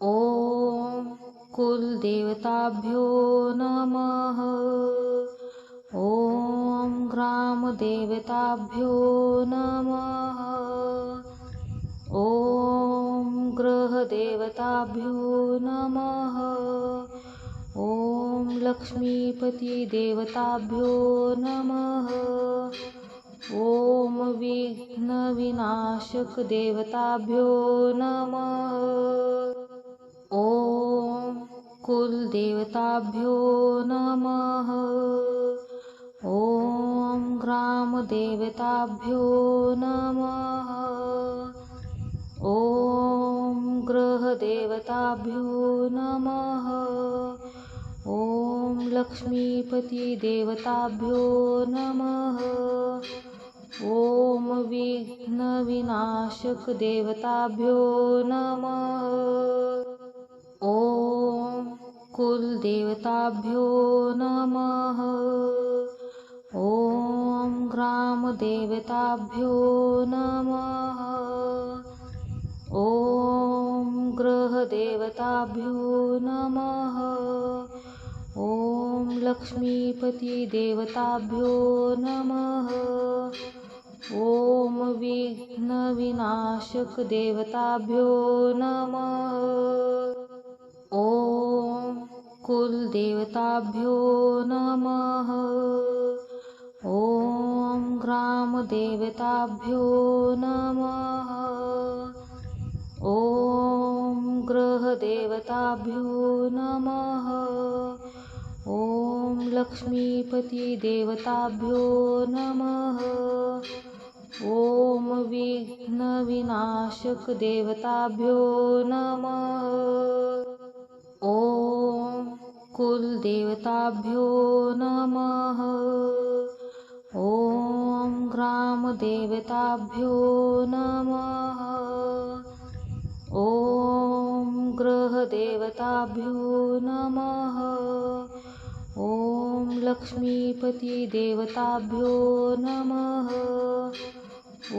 ॐ कुलदेवताभ्यो नमः। ॐ ग्रामदेवताभ्यो नमः। ॐ गृहदेवताभ्यो नमः। ॐ लक्ष्मीपतिदेवताभ्यो नमः। ॐ विघ्नविनाशकदेवताभ्यो नमः। ॐ कुलदेवताभ्यो नमः। ॐ ग्रामदेवताभ्यो नमः। ॐ गृहदेवताभ्यो नमः। ॐ लक्ष्मीपतिदेवताभ्यो नमः। ॐ विघ्नविनाशकदेवताभ्यो नमः। ॐ कुलदेवताभ्यो नमः। ॐ ग्रामदेवताभ्यो नमः। ॐ गृहदेवताभ्यो नमः। ॐ लक्ष्मीपतिदेवताभ्यो नमः। ॐ विघ्नविनाशकदेवताभ्यो नमः। ॐ कुलदेवताभ्यो नमः। ॐ ग्रामदेवताभ्यो नमः। ॐ गृहदेवताभ्यो नमः। ॐ लक्ष्मीपतिदेवताभ्यो नमः। ॐ विघ्नविनाशकदेवताभ्यो नमः। ॐ कुलदेवताभ्यो नमः। ॐ ग्रामदेवताभ्यो नमः। ॐ गृहदेवताभ्यो नमः। ॐ लक्ष्मीपतिदेवताभ्यो नमः। ॐ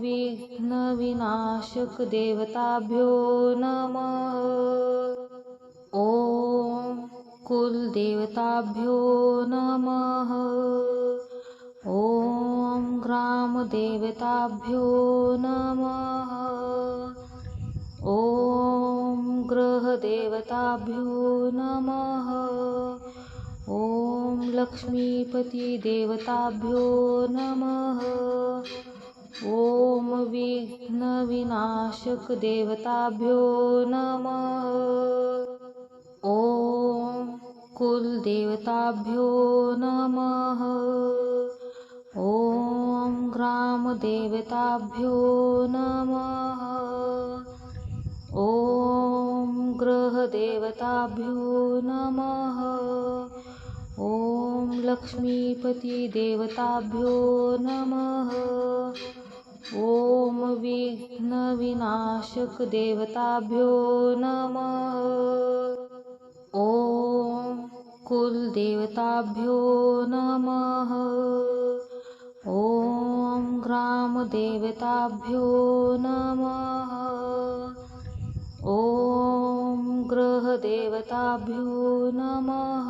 विघ्नविनाशकदेवताभ्यो नमः। ॐ कुलदेवताभ्यो नमः। ॐ ग्रामदेवताभ्यो नमः। ॐ गृहदेवताभ्यो नमः। ॐ लक्ष्मीपतिदेवताभ्यो नमः। ॐ विघ्नविनाशकदेवताभ्यो नमः। ॐ कुलदेवताभ्यो नमः। ॐ ग्रामदेवताभ्यो नमः। ॐ गृहदेवताभ्यो नमः। ॐ लक्ष्मीपतिदेवताभ्यो नमः। ॐ विघ्नविनाशकदेवताभ्यो नमः। ॐ कुलदेवताभ्यो नमः। ॐ ग्रामदेवताभ्यो नमः। ॐ गृहदेवताभ्यो नमः।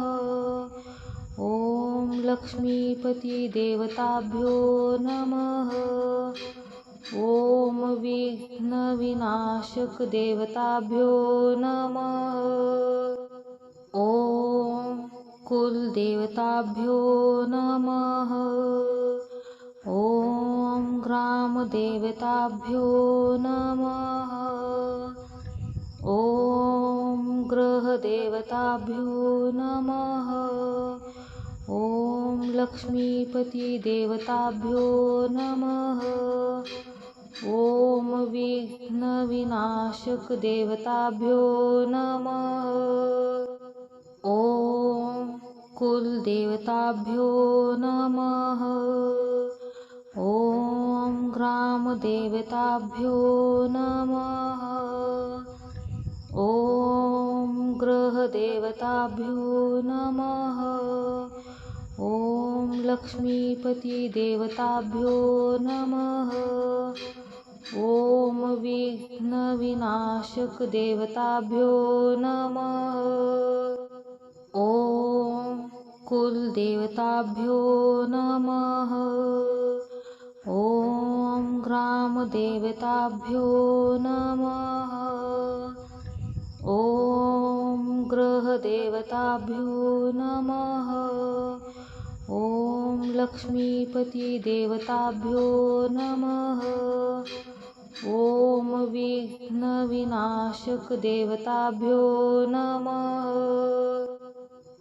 ॐ लक्ष्मीपतिदेवताभ्यो नमः। ॐ विघ्नविनाशकदेवताभ्यो नमः। ॐ कुलदेवताभ्यो नमः। ॐ ग्रामदेवताभ्यो नमः। ॐ गृहदेवताभ्यो नमः। ॐ लक्ष्मीपतिदेवताभ्यो नमः। ॐ विघ्नविनाशकदेवताभ्यो नमः। ॐ कुलदेवताभ्यो नमः। ॐ ग्रामदेवताभ्यो नमः। ॐ गृहदेवताभ्यो नमः। ॐ लक्ष्मीपतिदेवताभ्यो नमः। ॐ विघ्नविनाशकदेवताभ्यो नमः। ॐ कुलदेवताभ्यो नमः। ॐ ग्रामदेवताभ्यो नमः। ॐ ग्रहदेवताभ्यो नमः। ॐ लक्ष्मीपतिदेवताभ्यो नमः। ॐ विघ्नविनाशकदेवताभ्यो नमः।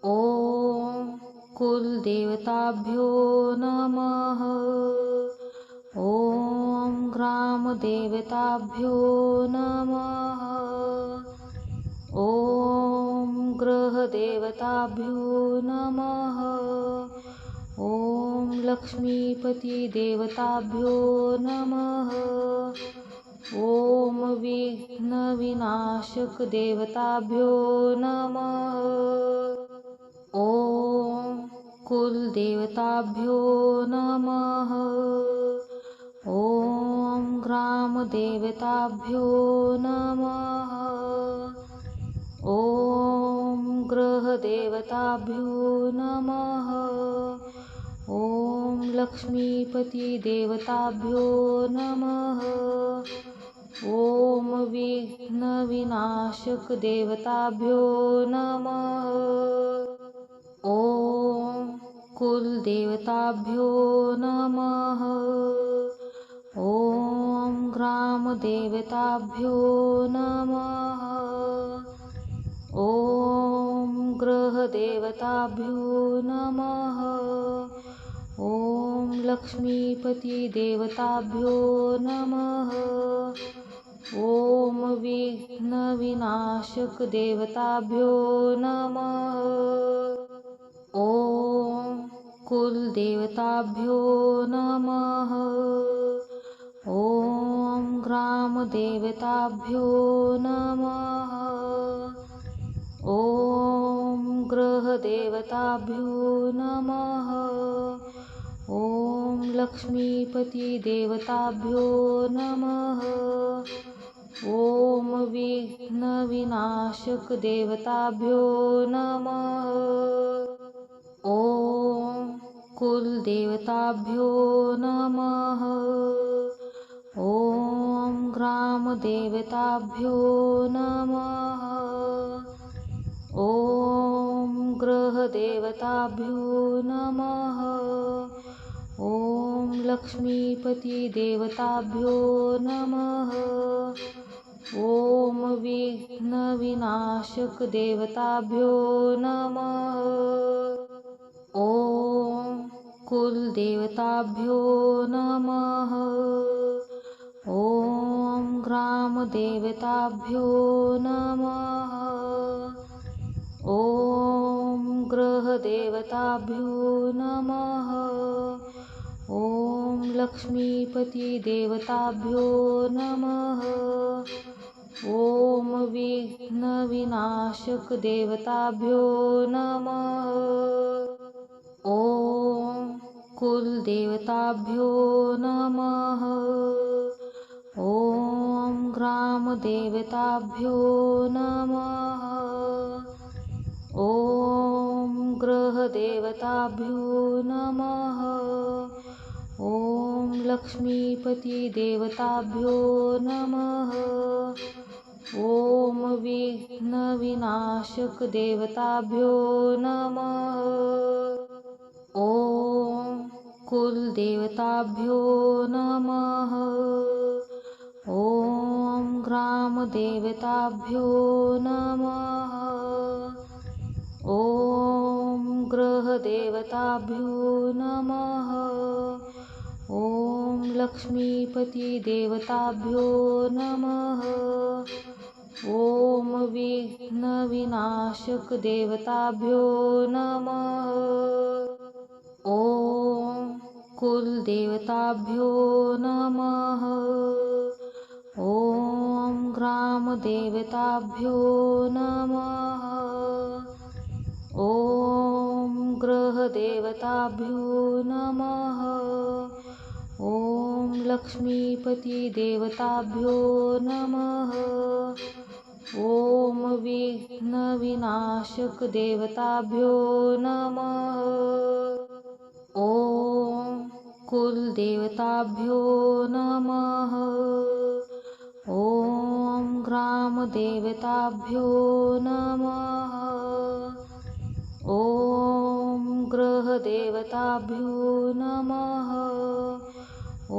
ॐ कुलदेवताभ्यो नमः। ॐ ग्रामदेवताभ्यो नमः। ॐ ग्रहदेवताभ्यो नमः। ॐ लक्ष्मीपतिदेवताभ्यो नमः। ॐ विघ्नविनाशकदेवताभ्यो नमः। ॐ कुलदेवताभ्यो नमः। ॐ ग्रामदेवताभ्यो नमः। ॐ ग्रहदेवताभ्यो नमः। ॐ लक्ष्मीपतिदेवताभ्यो नमः। ॐ विघ्नविनाशकदेवताभ्यो नमः। ॐ कुलदेवताभ्यो नमः। ॐ ग्रामदेवताभ्यो नमः। ॐ ग्रहदेवताभ्यो नमः। ॐ लक्ष्मीपतिदेवताभ्यो नमः। ॐ विघ्नविनाशकदेवताभ्यो नमः। ॐ कुलदेवताभ्यो नमः। ॐ ग्रामदेवताभ्यो नमः। ॐ ग्रहदेवताभ्यो नमः। ॐ लक्ष्मीपतिदेवताभ्यो नमः। ॐ विघ्नविनाशकदेवताभ्यो नमः। ॐ कुलदेवताभ्यो नमः। ॐ ग्रामदेवताभ्यो नमः। ॐ ग्रहदेवताभ्यो नमः। ॐ लक्ष्मीपतिदेवताभ्यो नमः। ॐ विघ्नविनाशकदेवताभ्यो नमः। ॐ कुलदेवताभ्यो नमः। ॐ ग्रामदेवताभ्यो नमः। ॐ ग्रहदेवताभ्यो नमः। ॐ लक्ष्मीपतिदेवताभ्यो नमः। ॐ विघ्नविनाशकदेवताभ्यो नमः। ॐ कुलदेवताभ्यो नमः। ॐ ग्रामदेवताभ्यो नमः। ॐ ग्रहदेवताभ्यो नमः। ॐ लक्ष्मीपतिदेवताभ्यो नमः। ॐ विघ्नविनाशकदेवताभ्यो नमः। ॐ कुलदेवताभ्यो नमः। ॐ ग्रामदेवताभ्यो नमः। ॐ ग्रहदेवताभ्यो नमः। ॐ लक्ष्मीपतिदेवताभ्यो नमः। ॐ विघ्नविनाशकदेवताभ्यो नमः। ॐ कुलदेवताभ्यो नमः। ॐ ग्रामदेवताभ्यो नमः। ॐ ग्रहदेवताभ्यो नमः। ॐ लक्ष्मीपतिदेवताभ्यो नमः। ॐ विघ्नविनाशकदेवताभ्यो नमः। ॐ कुलदेवताभ्यो नमः। ॐ ग्रामदेवताभ्यो नमः। ॐ ग्रहदेवताभ्यो नमः। ॐ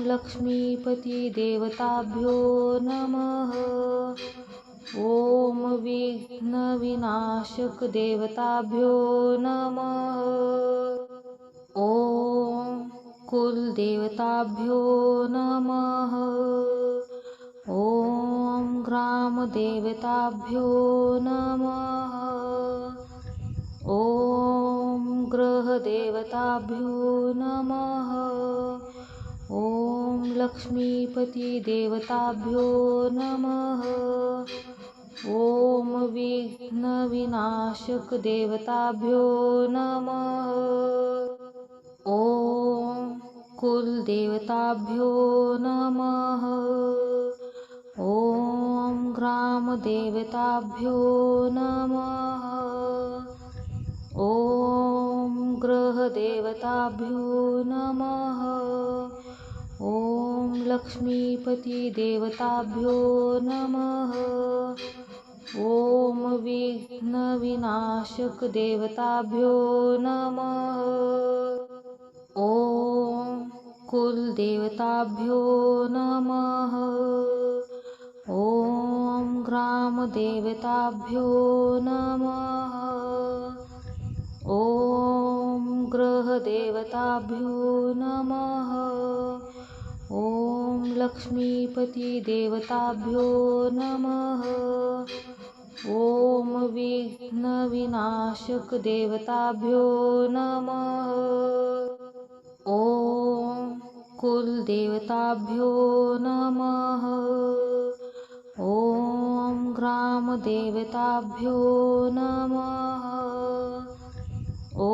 लक्ष्मीपतिदेवताभ्यो नमः। ॐ विघ्नविनाशकदेवताभ्यो नमः। ॐ कुलदेवताभ्यो नमः। ॐ ग्रामदेवताभ्यो नमः। ॐ ग्रहदेवताभ्यो नमः। ॐ लक्ष्मीपतिदेवताभ्यो नमः। ॐ विघ्नविनाशकदेवताभ्यो नमः। ॐ कुलदेवताभ्यो नमः। ॐ ग्रामदेवताभ्यो नमः। ॐ ग्रहदेवताभ्यो नमः। ॐ लक्ष्मीपतिदेवताभ्यो नमः। ॐ विघ्नविनाशकदेवताभ्यो नमः। ॐ कुलदेवताभ्यो नमः। ॐ ग्रामदेवताभ्यो नमः। ॐ ग्रहदेवताभ्यो नमः। ॐ लक्ष्मीपतिदेवताभ्यो नमः। ॐ विघ्नविनाशकदेवताभ्यो नमः। ॐ कुलदेवताभ्यो नमः। ॐ ग्रामदेवताभ्यो नमः। ॐ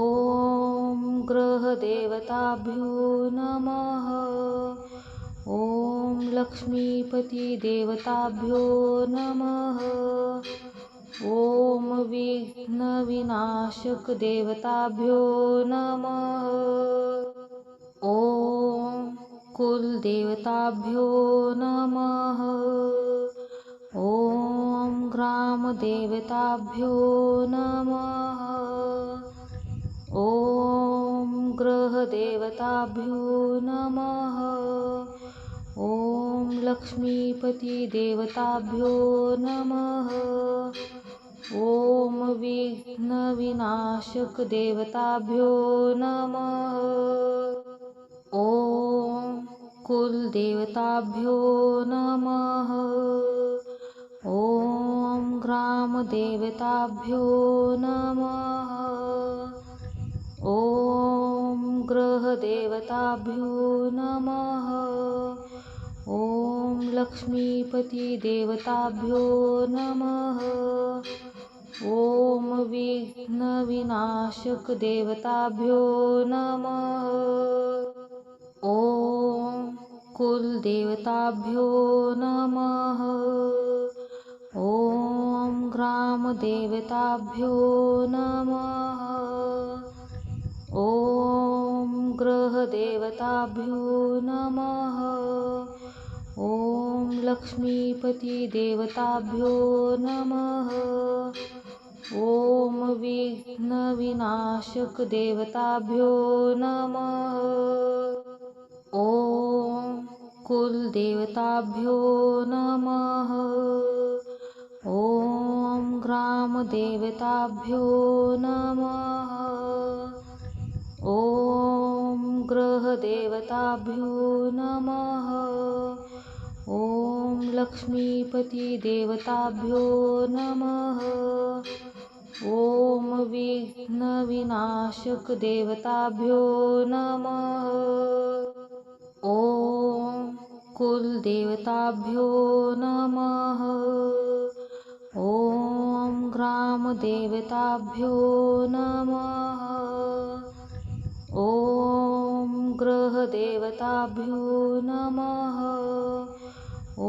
ग्रहदेवताभ्यो नमः। ॐ लक्ष्मीपतिदेवताभ्यो नमः। ॐ विघ्नविनाशकदेवताभ्यो नमः। ॐ कुलदेवताभ्यो नमः। ॐ ग्रामदेवताभ्यो नमः। ॐ ग्रहदेवताभ्यो नमः। ॐ लक्ष्मीपतिदेवताभ्यो नमः। ॐ विघ्नविनाशकदेवताभ्यो नमः। ॐ कुलदेवताभ्यो नमः। ॐ ग्रामदेवताभ्यो नमः। ॐ ग्रहदेवताभ्यो नमः। ॐ लक्ष्मीपतिदेवताभ्यो नमः। ॐ विघ्नविनाशकदेवताभ्यो नमः। ॐ कुलदेवताभ्यो नमः। ॐ ग्रामदेवताभ्यो नमः। ॐ ग्रहदेवताभ्यो नमः। ॐ लक्ष्मीपतिदेवताभ्यो नमः। ॐ विघ्नविनाशकदेवताभ्यो नमः। ॐ कुलदेवताभ्यो नमः। ॐ ग्रामदेवताभ्यो नमः। ॐ ग्रहदेवताभ्यो नमः। ॐ लक्ष्मीपतिदेवताभ्यो नमः। ॐ विघ्नविनाशकदेवताभ्यो नमः। ॐ कुलदेवताभ्यो नमः। ॐ ग्रामदेवताभ्यो नमः। ॐ ग्रहदेवताभ्यो नमः। ॐ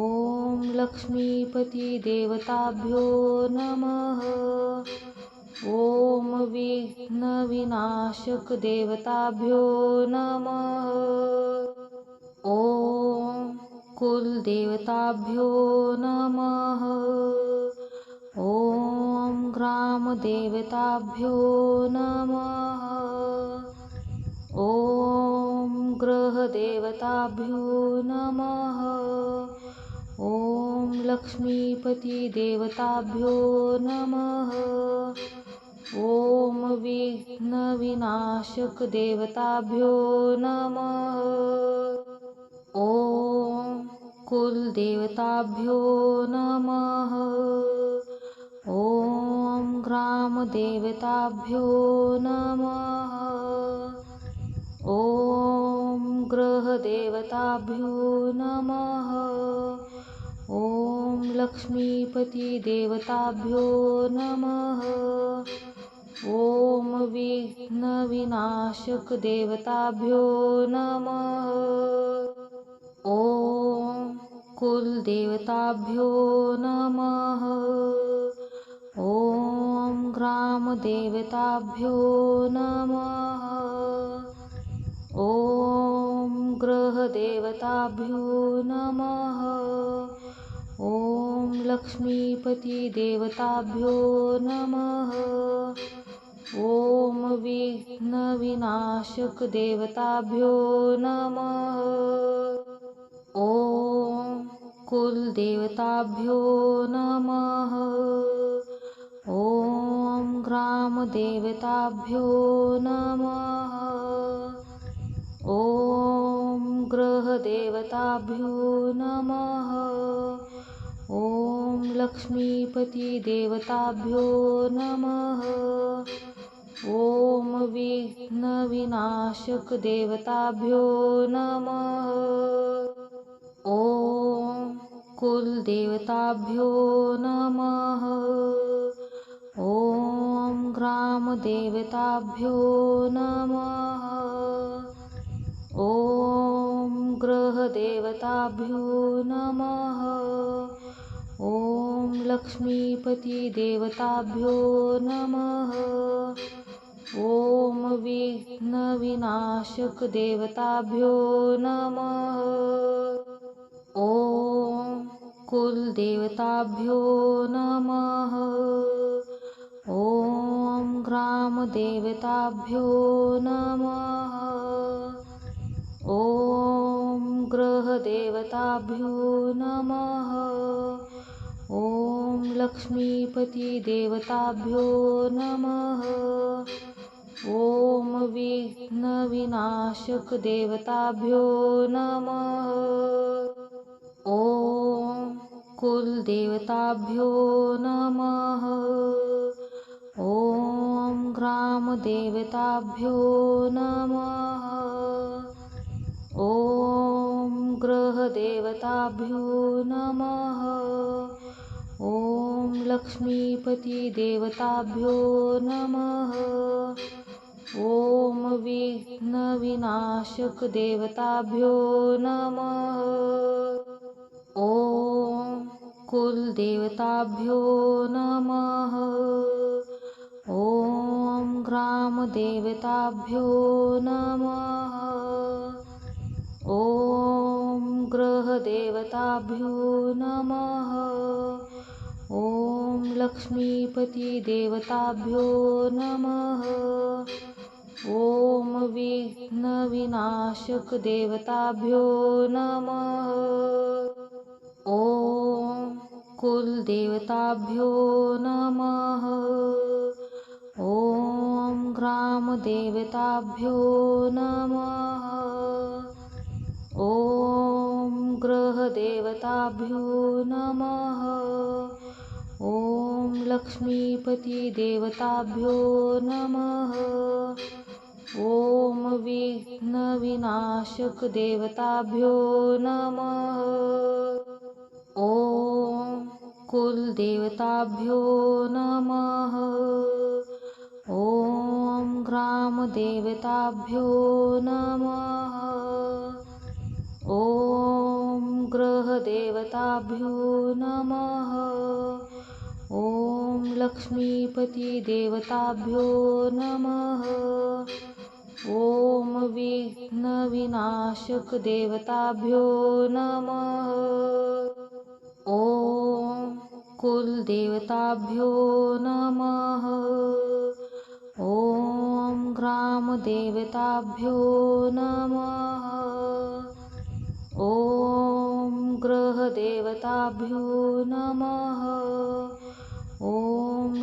लक्ष्मीपतिदेवताभ्यो नमः। ॐ विघ्नविनाशकदेवताभ्यो नमः। ॐ कुलदेवताभ्यो नमः। ॐ ग्रामदेवताभ्यो नमः। ॐ ग्रहदेवताभ्यो नमः। ॐ लक्ष्मीपतिदेवताभ्यो नमः। ॐ विघ्नविनाशकदेवताभ्यो नमः। ॐ कुलदेवताभ्यो नमः। ॐ ग्रामदेवताभ्यो नमः। ॐ ग्रहदेवताभ्यो नमः। ॐ लक्ष्मीपतिदेवताभ्यो नमः। ॐ विघ्नविनाशकदेवताभ्यो नमः। ॐ कुलदेवताभ्यो नमः। ॐ ग्रामदेवताभ्यो नमः। ॐ ग्रहदेवताभ्यो नमः। ॐ लक्ष्मीपतिदेवताभ्यो नमः। ॐ विघ्नविनाशकदेवताभ्यो नमः। ॐ कुलदेवताभ्यो नमः। ॐ ग्रामदेवताभ्यो नमः। ॐ ग्रहदेवताभ्यो नमः। ॐ लक्ष्मीपतिदेवताभ्यो नमः। ॐ विघ्नविनाशकदेवताभ्यो नमः। ॐ कुलदेवताभ्यो नमः। ॐ ग्रामदेवताभ्यो नमः। ॐ ग्रहदेवताभ्यो नमः। ॐ लक्ष्मीपतिदेवताभ्यो नमः। ॐ विघ्नविनाशकदेवताभ्यो नमः। ॐ कुलदेवताभ्यो नमः। ॐ ग्रामदेवताभ्यो नमः। ॐ ग्रहदेवताभ्यो नमः। ॐ लक्ष्मीपतिदेवताभ्यो नमः। ॐ विघ्नविनाशकदेवताभ्यो नमः। ॐ कुलदेवताभ्यो नमः। ॐ ग्रामदेवताभ्यो नमः। ॐ ग्रहदेवताभ्यो नमः। ॐ लक्ष्मीपतिदेवताभ्यो नमः। ॐ विघ्नविनाशकदेवताभ्यो नमः। ॐ कुलदेवताभ्यो नमः। ॐ ग्रामदेवताभ्यो नमः। ॐ ग्रहदेवताभ्यो नमः। ॐ लक्ष्मीपतिदेवताभ्यो नमः। ॐ विघ्नविनाशकदेवताभ्यो नमः। ॐ कुलदेवताभ्यो नमः। ॐ ग्रामदेवताभ्यो नमः। ॐ ग्रहदेवताभ्यो नमः। ॐ लक्ष्मीपतिदेवताभ्यो नमः। ॐ विघ्नविनाशकदेवताभ्यो नमः। ॐ कुलदेवताभ्यो नमः। ॐ ग्रामदेवताभ्यो नमः। ॐ ग्रहदेवताभ्यो नमः। ॐ लक्ष्मीपतिदेवताभ्यो नमः। ॐ विघ्नविनाशकदेवताभ्यो नमः। ॐ कुलदेवताभ्यो नमः। ॐ ग्रामदेवताभ्यो नमः। ॐ ग्रहदेवताभ्यो नमः। ॐ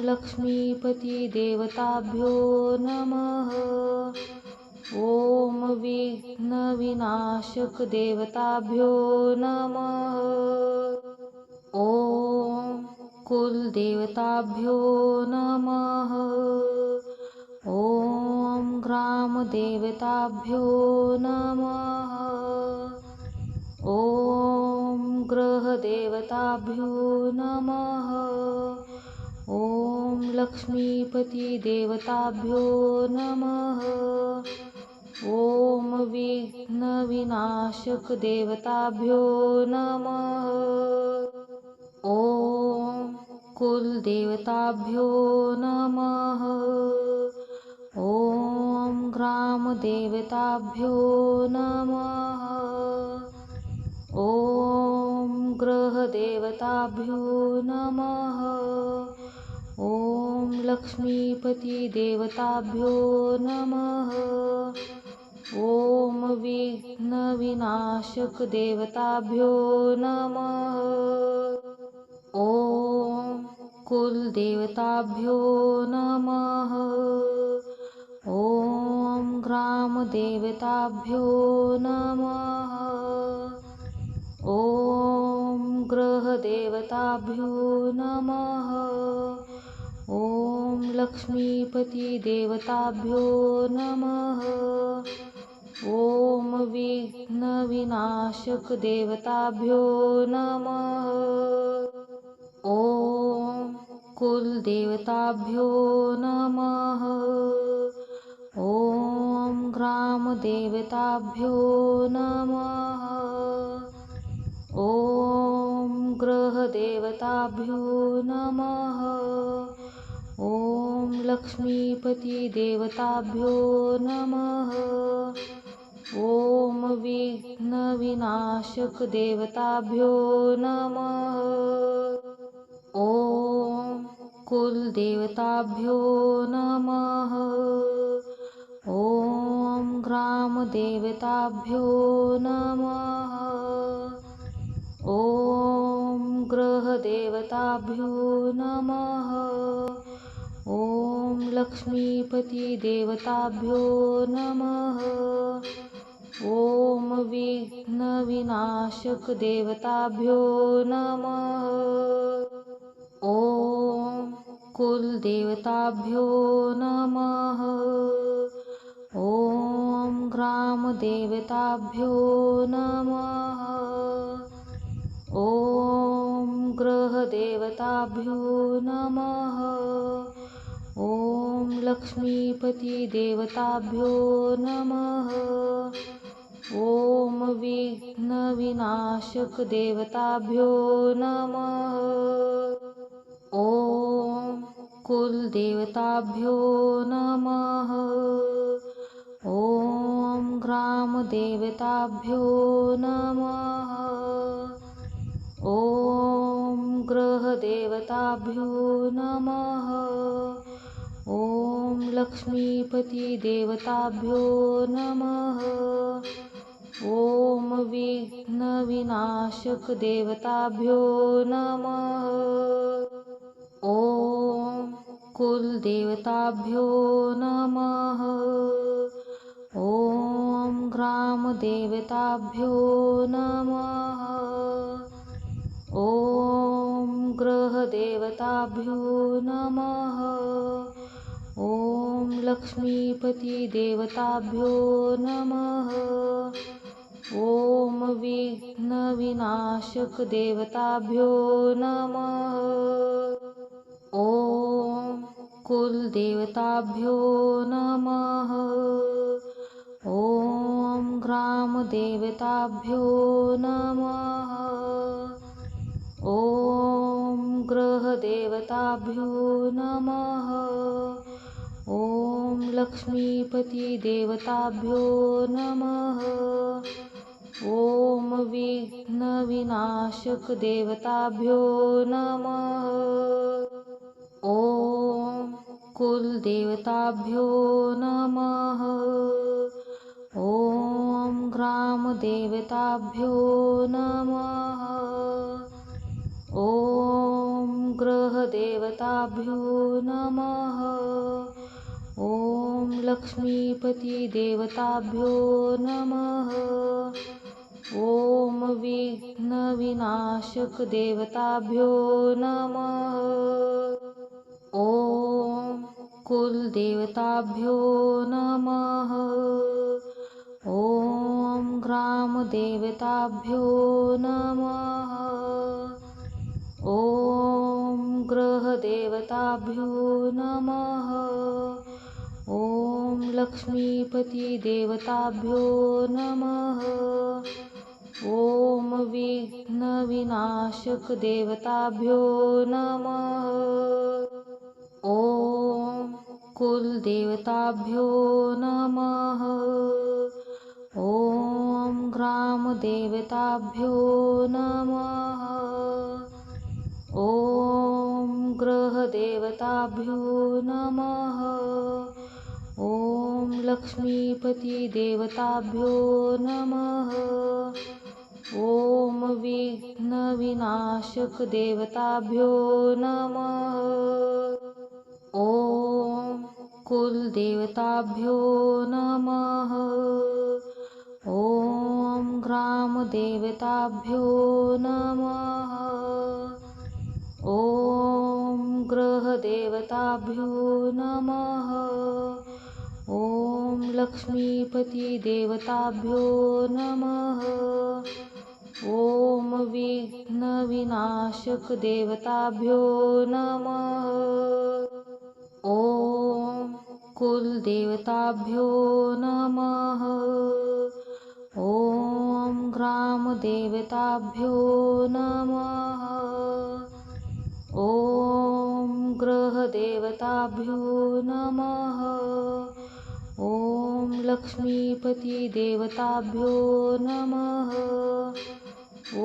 लक्ष्मीपतिदेवताभ्यो नमः। ॐ विघ्नविनाशकदेवताभ्यो नमः। ॐ कुलदेवताभ्यो नमः। ॐ ग्रामदेवताभ्यो नमः। ॐ ग्रहदेवताभ्यो नमः। ॐ लक्ष्मीपतिदेवताभ्यो नमः। ॐ विघ्नविनाशकदेवताभ्यो नमः। ॐ कुलदेवताभ्यो नमः। ॐ ग्रामदेवताभ्यो नमः। ॐ ग्रहदेवताभ्यो नमः। ॐ लक्ष्मीपतिदेवताभ्यो नमः। ॐ विघ्नविनाशकदेवताभ्यो नमः। ॐ कुलदेवताभ्यो नमः। ॐ ग्रामदेवताभ्यो नमः। ॐ ग्रहदेवताभ्यो नमः। ॐ लक्ष्मीपतिदेवताभ्यो नमः। ॐ विघ्नविनाशकदेवताभ्यो नमः। ॐ कुलदेवताभ्यो नमः। ॐ ग्रामदेवताभ्यो नमः। ॐ ग्रहदेवताभ्यो नमः। ॐ लक्ष्मीपतिदेवताभ्यो नमः। ॐ विघ्नविनाशकदेवताभ्यो नमः। ॐ कुलदेवताभ्यो नमः। ॐ ग्रामदेवताभ्यो नमः। ॐ ग्रहदेवताभ्यो नमः। ॐ लक्ष्मीपतिदेवताभ्यो नमः। ॐ विघ्नविनाशकदेवताभ्यो नमः। ॐ कुलदेवताभ्यो नमः। ॐ ग्रामदेवताभ्यो नमः। ॐ ग्रहदेवताभ्यो नमः। ॐ लक्ष्मीपतिदेवताभ्यो नमः। ॐ विघ्नविनाशकदेवताभ्यो नमः। ॐ कुलदेवताभ्यो नमः। ॐ ग्रामदेवताभ्यो नमः। ॐ ग्रहदेवताभ्यो नमः। ॐ लक्ष्मीपतिदेवताभ्यो नमः। ॐ विघ्नविनाशकदेवताभ्यो नमः। ॐ कुलदेवताभ्यो नमः। ॐ ग्रामदेवताभ्यो नमः। ॐ ग्रहदेवताभ्यो नमः। ॐ लक्ष्मीपतिदेवताभ्यो नमः। ॐ विघ्नविनाशकदेवताभ्यो नमः। ॐ कुलदेवताभ्यो नमः। ॐ ग्रामदेवताभ्यो नमः। ॐ ग्रहदेवताभ्यो नमः। ॐ लक्ष्मीपतिदेवताभ्यो नमः। ॐ विघ्नविनाशकदेवताभ्यो नमः। ॐ कुलदेवताभ्यो नमः। ॐ ग्रामदेवताभ्यो नमः। ॐ ग्रहदेवताभ्यो नमः। ॐ लक्ष्मीपतिदेवताभ्यो नमः। ॐ विघ्नविनाशकदेवताभ्यो नमः। ॐ कुलदेवताभ्यो नमः। ॐ ग्रामदेवताभ्यो नमः। ॐ ग्रहदेवताभ्यो नमः। ॐ लक्ष्मीपतिदेवताभ्यो नमः। ॐ विघ्नविनाशकदेवताभ्यो नमः। ॐ कुलदेवताभ्यो नमः। ॐ ग्रामदेवताभ्यो नमः। ॐ ग्रहदेवताभ्यो नमः। ॐ लक्ष्मीपतिदेवताभ्यो नमः। ॐ विघ्नविनाशकदेवताभ्यो नमः। ॐ कुलदेवताभ्यो नमः। ॐ ग्रामदेवताभ्यो नमः। ॐ ग्रहदेवताभ्यो नमः। ॐ लक्ष्मीपतिदेवताभ्यो नमः। ॐ विघ्नविनाशकदेवताभ्यो नमः। ॐ कुलदेवताभ्यो नमः। ॐ ग्रामदेवताभ्यो नमः। ॐ ग्रहदेवताभ्यो नमः। ॐ लक्ष्मीपतिदेवताभ्यो नमः। ॐ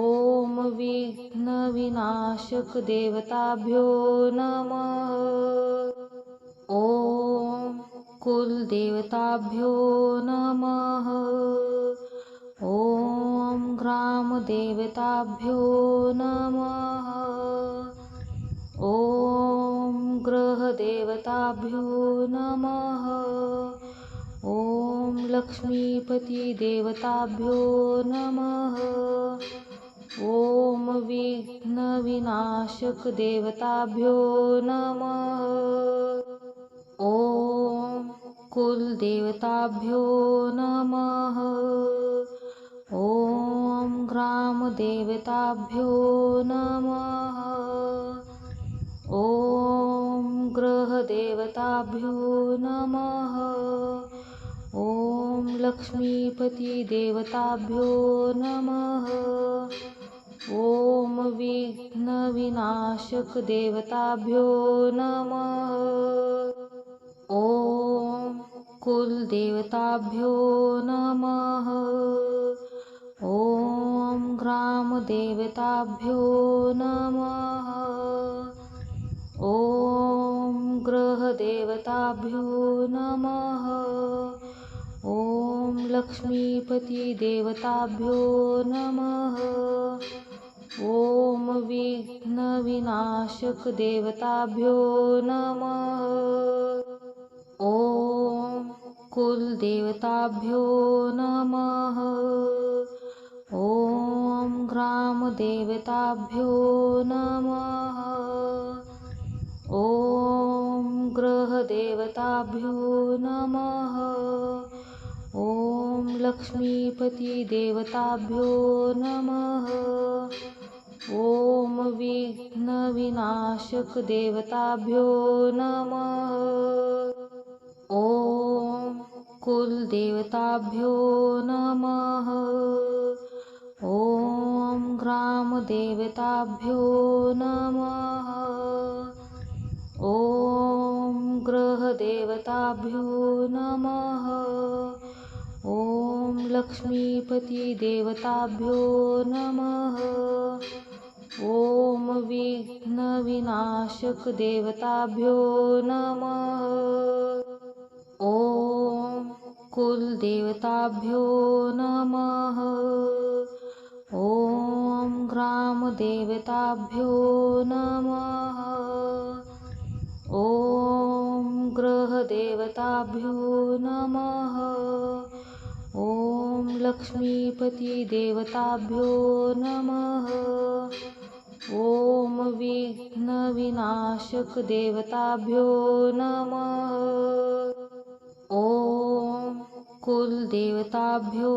विघ्नविनाशकदेवताभ्यो नमः। ॐ कुलदेवताभ्यो नमः। ॐ ग्रामदेवताभ्यो नमः। ॐ ग्रहदेवताभ्यो नमः। ॐ लक्ष्मीपतिदेवताभ्यो नमः। ॐ विघ्नविनाशकदेवताभ्यो नमः। ॐ कुलदेवताभ्यो नमः। ॐ ग्रामदेवताभ्यो नमः। ॐ ग्रहदेवताभ्यो नमः। ॐ लक्ष्मीपतिदेवताभ्यो नमः। ॐ विघ्नविनाशकदेवताभ्यो नमः। ॐ कुलदेवताभ्यो नमः। ॐ ग्रामदेवताभ्यो नमः। ॐ ग्रहदेवताभ्यो नमः। ॐ लक्ष्मीपतिदेवताभ्यो नमः। ॐ विघ्नविनाशकदेवताभ्यो नमः। ॐ कुलदेवताभ्यो नमः। ॐ ग्रामदेवताभ्यो नमः। ॐ ग्रहदेवताभ्यो नमः। ॐ लक्ष्मीपतिदेवताभ्यो नमः। ॐ विघ्नविनाशकदेवताभ्यो नमः। ॐ कुलदेवताभ्यो नमः। ॐ ग्रामदेवताभ्यो नमः। ॐ गृहदेवताभ्यो नमः। ॐ लक्ष्मीपतिदेवताभ्यो नमः। ॐ विघ्नविनाशकदेवताभ्यो नमः। ॐ कुलदेवताभ्यो नमः। ॐ ग्रामदेवताभ्यो नमः। ॐ गृहदेवताभ्यो नमः। ॐ लक्ष्मीपतिदेवताभ्यो नमः। ॐ विघ्नविनाशकदेवताभ्यो नमः। ॐ कुलदेवताभ्यो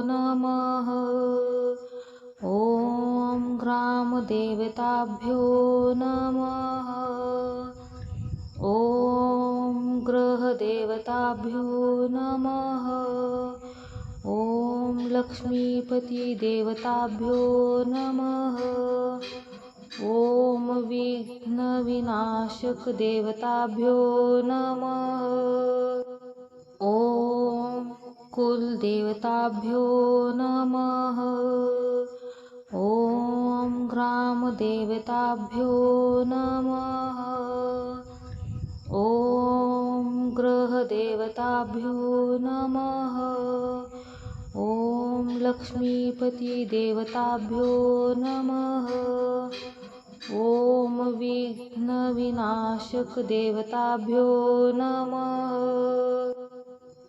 नमः। ॐ ग्रामदेवताभ्यो नमः। ॐ गृहदेवताभ्यो नमः। ॐ लक्ष्मीपतिदेवताभ्यो नमः। ॐ विघ्नविनाशकदेवताभ्यो नमः। ॐ कुलदेवताभ्यो नमः। ॐ ग्रामदेवताभ्यो नमः। ॐ गृहदेवताभ्यो नमः। ॐ लक्ष्मीपतिदेवताभ्यो नमः। ॐ विघ्नविनाशकदेवताभ्यो नमः।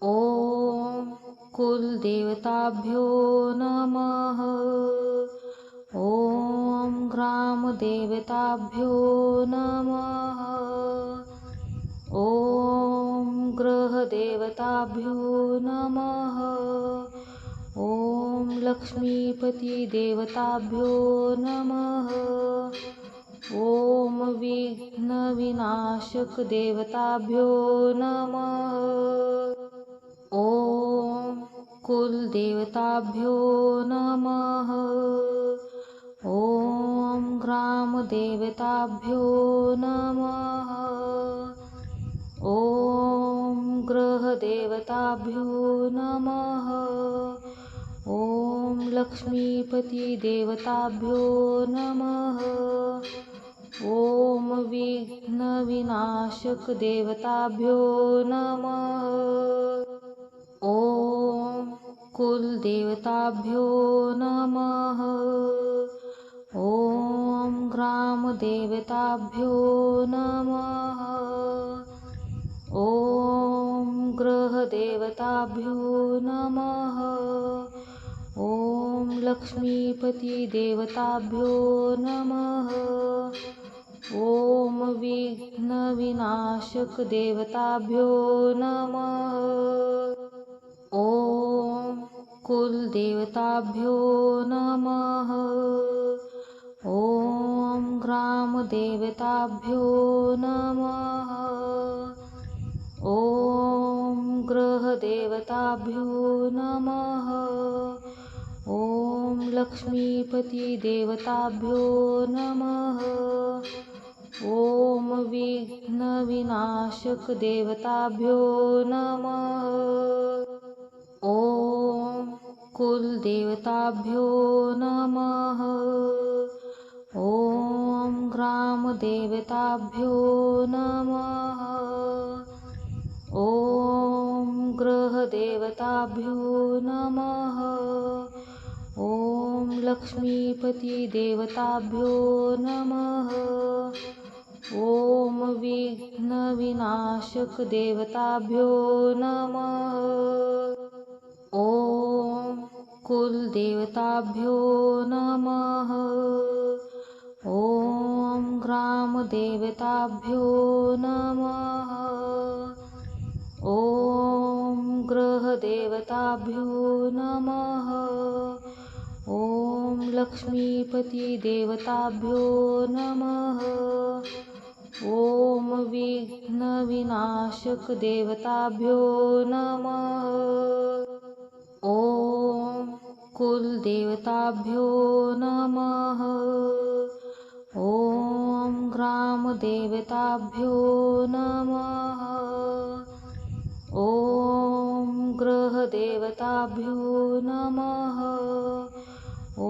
ॐ कुलदेवताभ्यो नमः। ॐ ग्रामदेवताभ्यो नमः। ॐ गृहदेवताभ्यो नमः। ॐ लक्ष्मीपतिदेवताभ्यो नमः। ॐ विघ्नविनाशकदेवताभ्यो नमः। ॐ कुलदेवताभ्यो नमः। ॐ ग्रामदेवताभ्यो नमः। ॐ गृहदेवताभ्यो नमः। ॐ लक्ष्मीपतिदेवताभ्यो नमः। ॐ विघ्नविनाशकदेवताभ्यो नमः। ॐ कुलदेवताभ्यो नमः। ॐ ग्रामदेवताभ्यो नमः। ॐ गृहदेवताभ्यो नमः। ॐ लक्ष्मीपतिदेवताभ्यो नमः। ॐ विघ्नविनाशकदेवताभ्यो नमः। ॐ कुलदेवताभ्यो नमः। ॐ ग्रामदेवताभ्यो नमः। ॐ गृहदेवताभ्यो नमः। ॐ लक्ष्मीपतिदेवताभ्यो नमः। ॐ विघ्नविनाशकदेवताभ्यो नमः। ॐ कुलदेवताभ्यो नमः। ॐ ग्रामदेवताभ्यो नमः। ॐ गृहदेवताभ्यो नमः। ॐ लक्ष्मीपतिदेवताभ्यो नमः। ॐ विघ्नविनाशकदेवताभ्यो नमः। ॐ कुलदेवताभ्यो नमः। ॐ ग्रामदेवताभ्यो नमः। ॐ गृहदेवताभ्यो नमः। ॐ लक्ष्मीपतिदेवताभ्यो नमः। ॐ विघ्नविनाशकदेवताभ्यो नमः। ॐ कुलदेवताभ्यो नमः। ॐ ग्रामदेवताभ्यो नमः। ॐ ग्रहदेवताभ्यो नमः। ॐ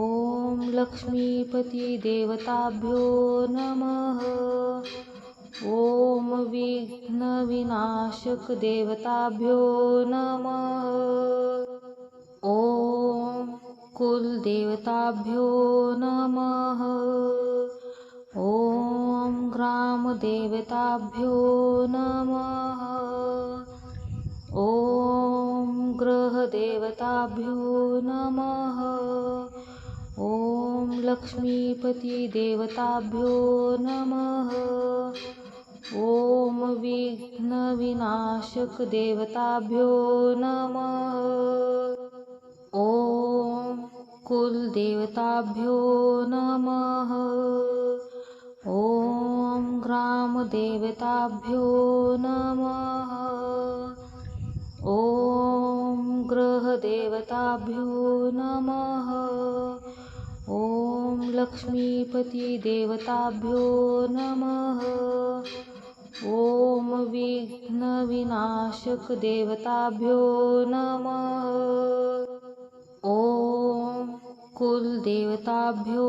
लक्ष्मीपतिदेवताभ्यो नमः। ॐ विघ्नविनाशकदेवताभ्यो नमः। ॐ कुलदेवताभ्यो नमः। ॐ ग्रामदेवताभ्यो नमः। ॐ ग्रहदेवताभ्यो नमः। ॐ लक्ष्मीपतिदेवताभ्यो नमः। ॐ विघ्नविनाशकदेवताभ्यो नमः। ॐ कुलदेवताभ्यो नमः। ॐ ग्रामदेवताभ्यो नमः। ॐ ग्रहदेवताभ्यो नमः। ॐ लक्ष्मीपतिदेवताभ्यो नमः। ॐ विघ्नविनाशकदेवताभ्यो नमः। ॐ कुलदेवताभ्यो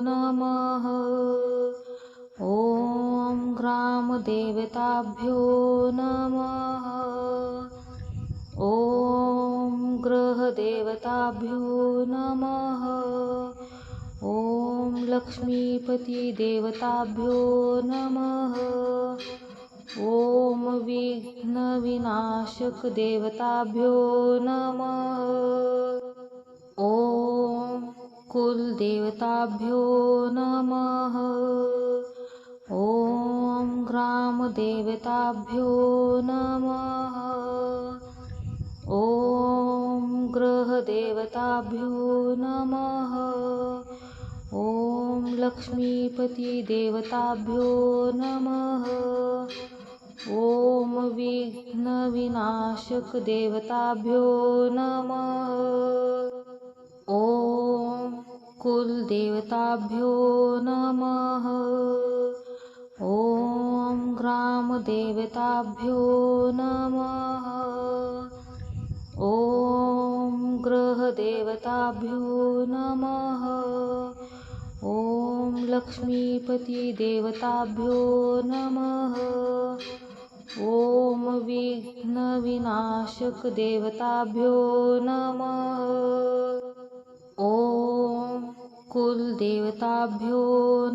नमः। ॐ ग्रामदेवताभ्यो नमः। ॐ ग्रहदेवताभ्यो नमः। ॐ लक्ष्मीपतिदेवताभ्यो नमः। ॐ विघ्नविनाशकदेवताभ्यो नमः। ॐ कुलदेवताभ्यो नमः। ॐ ग्रामदेवताभ्यो नमः। ॐ ग्रहदेवताभ्यो नमः। ॐ लक्ष्मीपतिदेवताभ्यो नमः। ॐ विघ्नविनाशकदेवताभ्यो नमः। ॐ कुलदेवताभ्यो नमः। ॐ ग्रामदेवताभ्यो नमः। ॐ ग्रहदेवताभ्यो नमः। ॐ लक्ष्मीपतिदेवताभ्यो नमः। ॐ विघ्नविनाशकदेवताभ्यो नमः। ॐ कुलदेवताभ्यो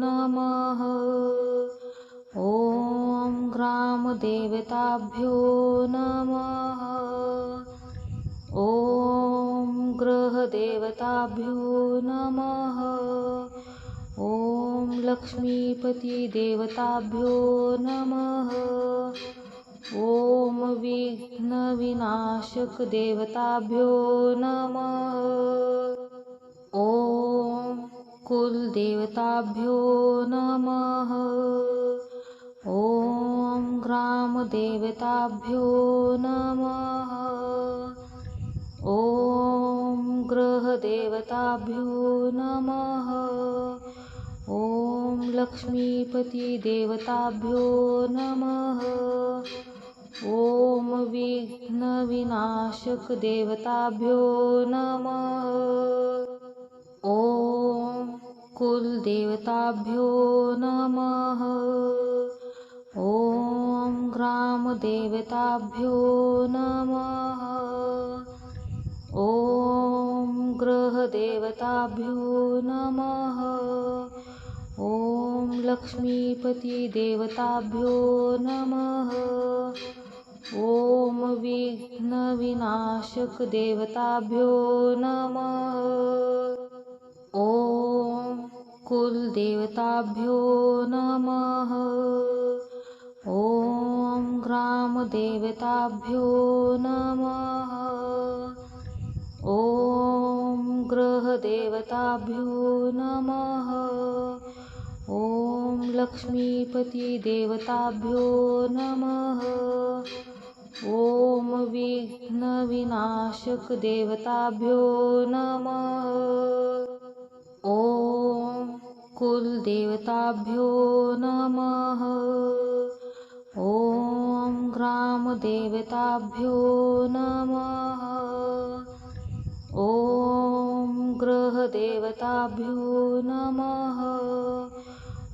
नमः। ॐ ग्रामदेवताभ्यो नमः। ॐ ग्रहदेवताभ्यो नमः। ॐ लक्ष्मीपतिदेवताभ्यो नमः। ॐ विघ्नविनाशकदेवताभ्यो नमः। ॐ कुलदेवताभ्यो नमः। ॐ ग्रामदेवताभ्यो नमः। ॐ ग्रहदेवताभ्यो नमः। ॐ लक्ष्मीपतिदेवताभ्यो नमः। ॐ विघ्नविनाशकदेवताभ्यो नमः। ॐ कुलदेवताभ्यो नमः। ॐ ग्रामदेवताभ्यो नमः। ॐ ग्रहदेवताभ्यो नमः। ॐ लक्ष्मीपतिदेवताभ्यो नमः। ॐ विघ्नविनाशकदेवताभ्यो नमः। ॐ कुलदेवताभ्यो नमः। ॐ ग्रामदेवताभ्यो नमः। ॐ ग्रहदेवताभ्यो नमः। ॐ लक्ष्मीपतिदेवताभ्यो नमः। ॐ विघ्नविनाशकदेवताभ्यो नमः। ॐ कुलदेवताभ्यो नमः। ॐ ग्रामदेवताभ्यो नमः। ॐ ग्रहदेवताभ्यो नमः।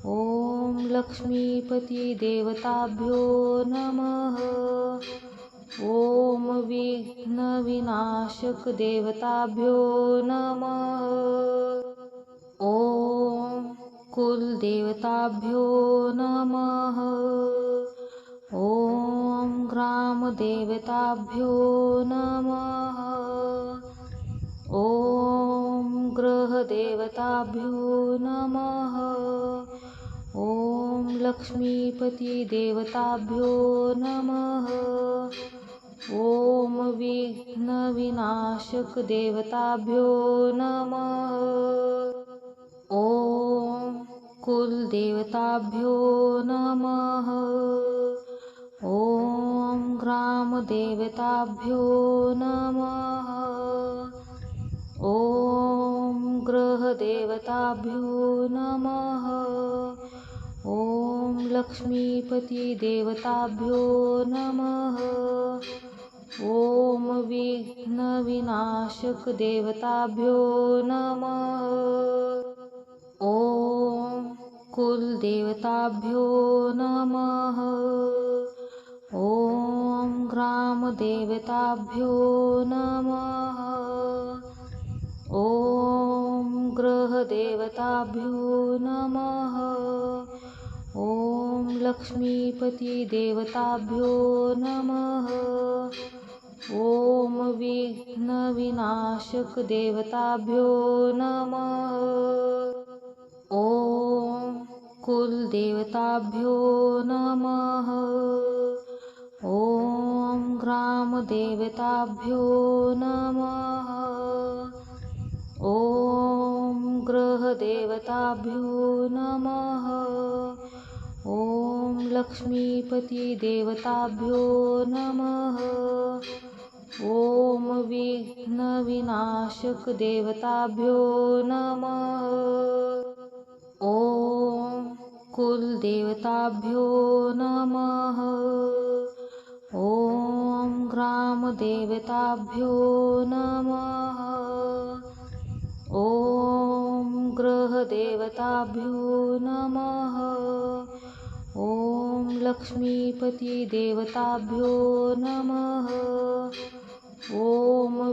ॐ लक्ष्मीपतिदेवताभ्यो नमः। ॐ विघ्नविनाशकदेवताभ्यो नमः। ॐ कुलदेवताभ्यो नमः। ॐ ग्रामदेवताभ्यो नमः। ॐ ग्रहदेवताभ्यो नमः। ॐ लक्ष्मीपतिदेवताभ्यो नमः। ॐ विघ्नविनाशकदेवताभ्यो नमः। ॐ कुलदेवताभ्यो नमः। ॐ ग्रामदेवताभ्यो नमः। ॐ ग्रहदेवताभ्यो नमः। ॐ लक्ष्मीपतिदेवताभ्यो नमः। ॐ विघ्नविनाशकदेवताभ्यो नमः। ॐ कुलदेवताभ्यो नमः। ॐ ग्रामदेवताभ्यो नमः। ॐ ग्रहदेवताभ्यो नमः। ॐ लक्ष्मीपतिदेवताभ्यो नमः। ॐ विघ्नविनाशकदेवताभ्यो नमः। ॐ कुलदेवताभ्यो नमः। ॐ ग्रामदेवताभ्यो नमः। ॐ ग्रहदेवताभ्यो नमः। ॐ लक्ष्मीपतिदेवताभ्यो नमः। ॐ विघ्नविनाशकदेवताभ्यो नमः। ॐ कुलदेवताभ्यो नमः। ॐ ग्रामदेवताभ्यो नमः। ॐ ग्रहदेवताभ्यो नमः। ॐ लक्ष्मीपतिदेवताभ्यो नमः। ॐ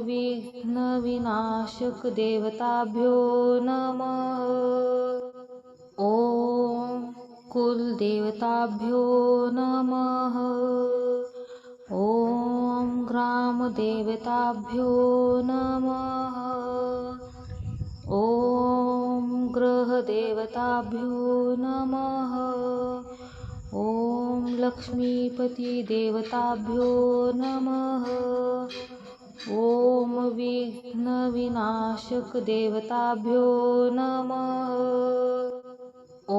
विघ्नविनाशकदेवताभ्यो नमः। ॐ कुलदेवताभ्यो नमः। ॐ ग्रामदेवताभ्यो नमः। ॐ ग्रहदेवताभ्यो नमः। ॐ लक्ष्मीपतिदेवताभ्यो नमः। ॐ विघ्नविनाशकदेवताभ्यो नमः। ॐ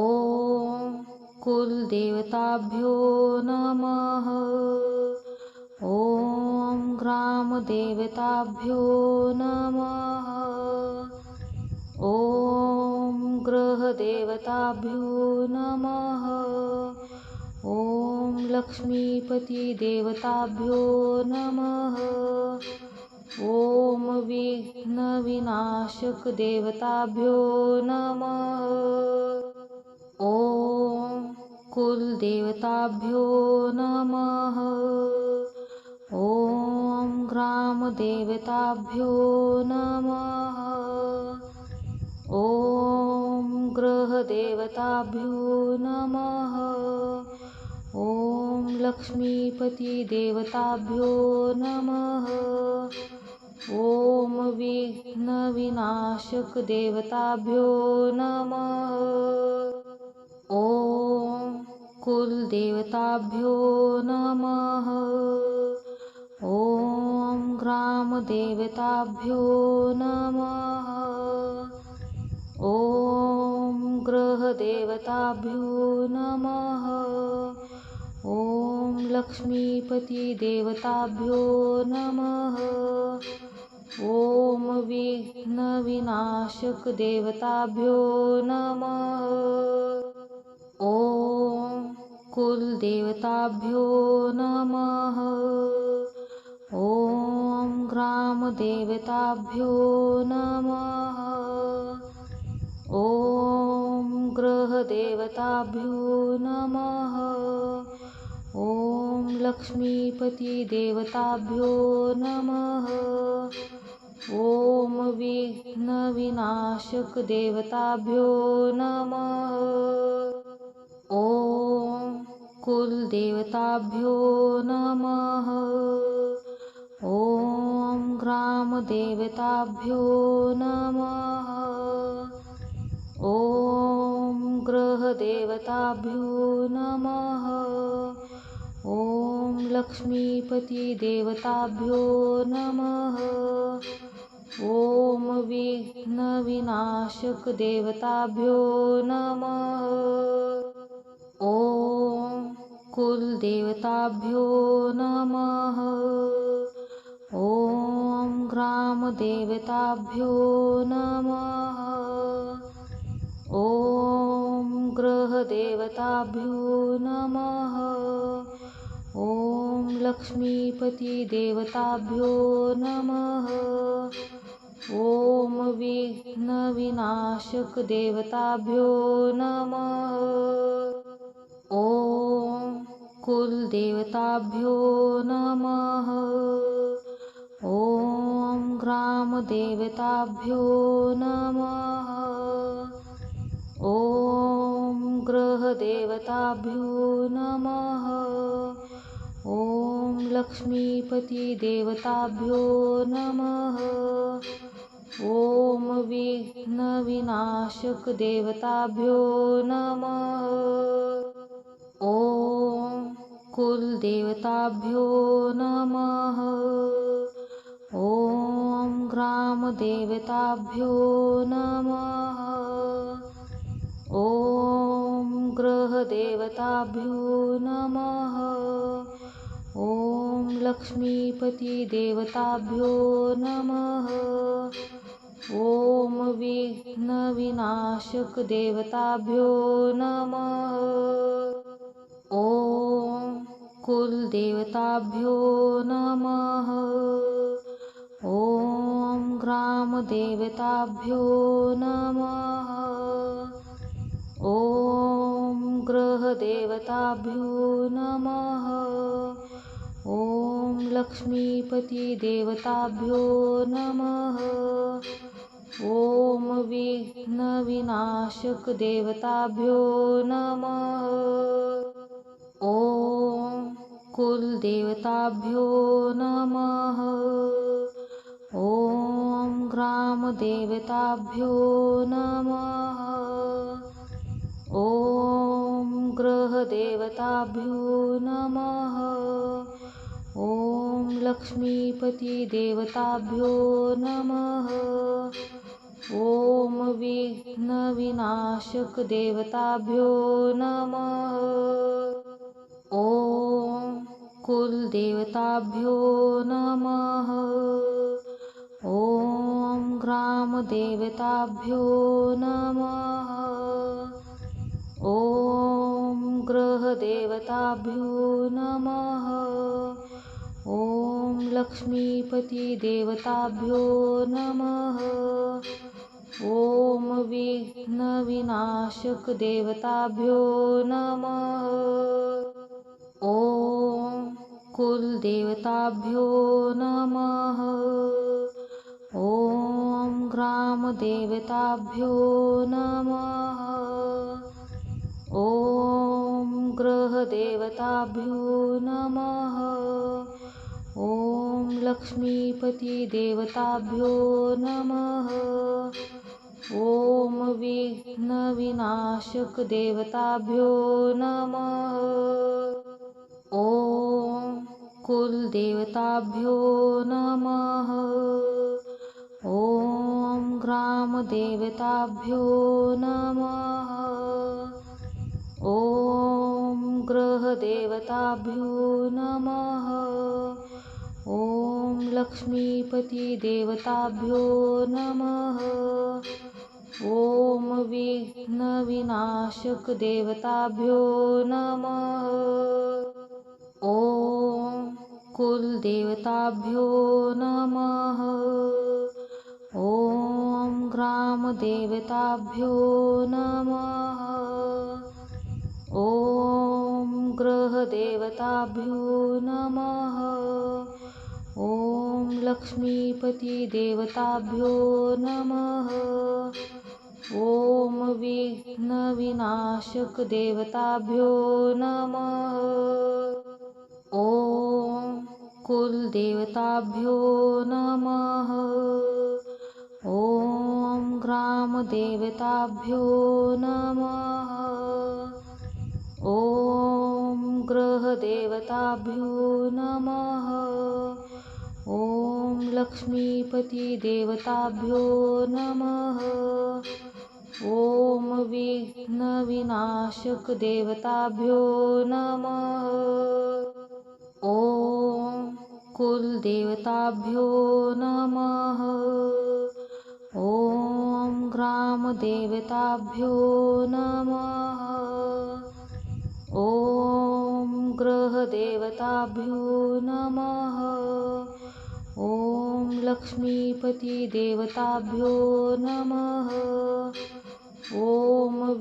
कुलदेवताभ्यो नमः। ॐ ग्रामदेवताभ्यो नमः। ॐ ग्रहदेवताभ्यो नमः। ॐ लक्ष्मीपतिदेवताभ्यो नमः। ॐ विघ्नविनाशकदेवताभ्यो नमः। ॐ कुलदेवताभ्यो नमः। ॐ ग्रामदेवताभ्यो नमः। ॐ ग्रहदेवताभ्यो नमः। ॐ लक्ष्मीपतिदेवताभ्यो नमः। ॐ विघ्नविनाशकदेवताभ्यो नमः। ॐ कुलदेवताभ्यो नमः। ॐ ग्रामदेवताभ्यो नमः। ॐ ग्रह गृहदेवताभ्यो नमः। ॐ लक्ष्मीपतिदेवताभ्यो नमः। ॐ विघ्नविनाशकदेवताभ्यो नमः। ॐ कुलदेवताभ्यो नमः। ॐ ग्रामदेवताभ्यो नमः। ॐ गृहदेवताभ्यो नमः। ॐ लक्ष्मीपतिदेवताभ्यो नमः। ॐ विघ्नविनाशकदेवताभ्यो नमः। ॐ कुलदेवताभ्यो नमः। ॐ ग्रामदेवताभ्यो नमः। ॐ गृहदेवताभ्यो नमः। ॐ लक्ष्मीपतिदेवताभ्यो नमः। ॐ विघ्नविनाशकदेवताभ्यो नमः। ॐ कुलदेवताभ्यो नमः। ॐ ग्रामदेवताभ्यो नमः। ॐ गृहदेवताभ्यो नमः। ॐ लक्ष्मीपतिदेवताभ्यो नमः। ॐ विघ्नविनाशकदेवताभ्यो नमः। ॐ कुलदेवताभ्यो नमः। ॐ ग्रामदेवताभ्यो नमः। ॐ गृहदेवताभ्यो नमः। ॐ लक्ष्मीपतिदेवताभ्यो नमः। ॐ विघ्नविनाशकदेवताभ्यो नमः। ॐ कुलदेवताभ्यो नमः। ॐ ग्रामदेवताभ्यो नमः। ॐ गृहदेवताभ्यो नमः। ॐ लक्ष्मीपतिदेवताभ्यो नमः। ॐ विघ्नविनाशकदेवताभ्यो नमः। ॐ कुलदेवताभ्यो नमः। ॐ ग्रामदेवताभ्यो नमः। ॐ गृहदेवताभ्यो नमः। ॐ लक्ष्मीपतिदेवताभ्यो नमः। ॐ विघ्नविनाशकदेवताभ्यो नमः। ॐ कुलदेवताभ्यो नमः। ॐ ग्रामदेवताभ्यो नमः। ॐ गृहदेवताभ्यो नमः। ॐ लक्ष्मीपतिदेवताभ्यो नमः। ॐ विघ्नविनाशकदेवताभ्यो नमः। ॐ कुलदेवताभ्यो नमः। ॐ ग्रामदेवताभ्यो नमः। ॐ गृहदेवताभ्यो नमः। ॐ लक्ष्मीपतिदेवताभ्यो नमः। ॐ विघ्नविनाशकदेवताभ्यो नमः। ॐ कुलदेवताभ्यो नमः। ॐ ग्रामदेवताभ्यो नमः। ॐ गृहदेवताभ्यो नमः। ॐ लक्ष्मीपतिदेवताभ्यो नमः। ॐ विघ्नविनाशकदेवताभ्यो नमः। ॐ कुलदेवताभ्यो नमः। ॐ ग्रामदेवताभ्यो नमः। गृहदेवताभ्यो नमः। ॐ लक्ष्मीपतिदेवताभ्यो नमः। ॐ विघ्नविनाशकदेवताभ्यो नमः। ॐ कुलदेवताभ्यो नमः। ॐ ग्रामदेवताभ्यो नमः। ॐ गृहदेवताभ्यो नमः। ॐ लक्ष्मीपतिदेवताभ्यो नमः। ॐ विघ्नविनाशकदेवताभ्यो नमः। ॐ कुलदेवताभ्यो नमः। ॐ ग्रामदेवताभ्यो नमः। ॐ गृहदेवताभ्यो नमः। ॐ लक्ष्मीपतिदेवताभ्यो नमः। ॐ विघ्नविनाशकदेवताभ्यो नमः। ॐ कुलदेवताभ्यो नमः। ॐ ग्रामदेवताभ्यो नमः। ॐ गृहदेवताभ्यो नमः। ॐ लक्ष्मीपतिदेवताभ्यो नमः। ॐ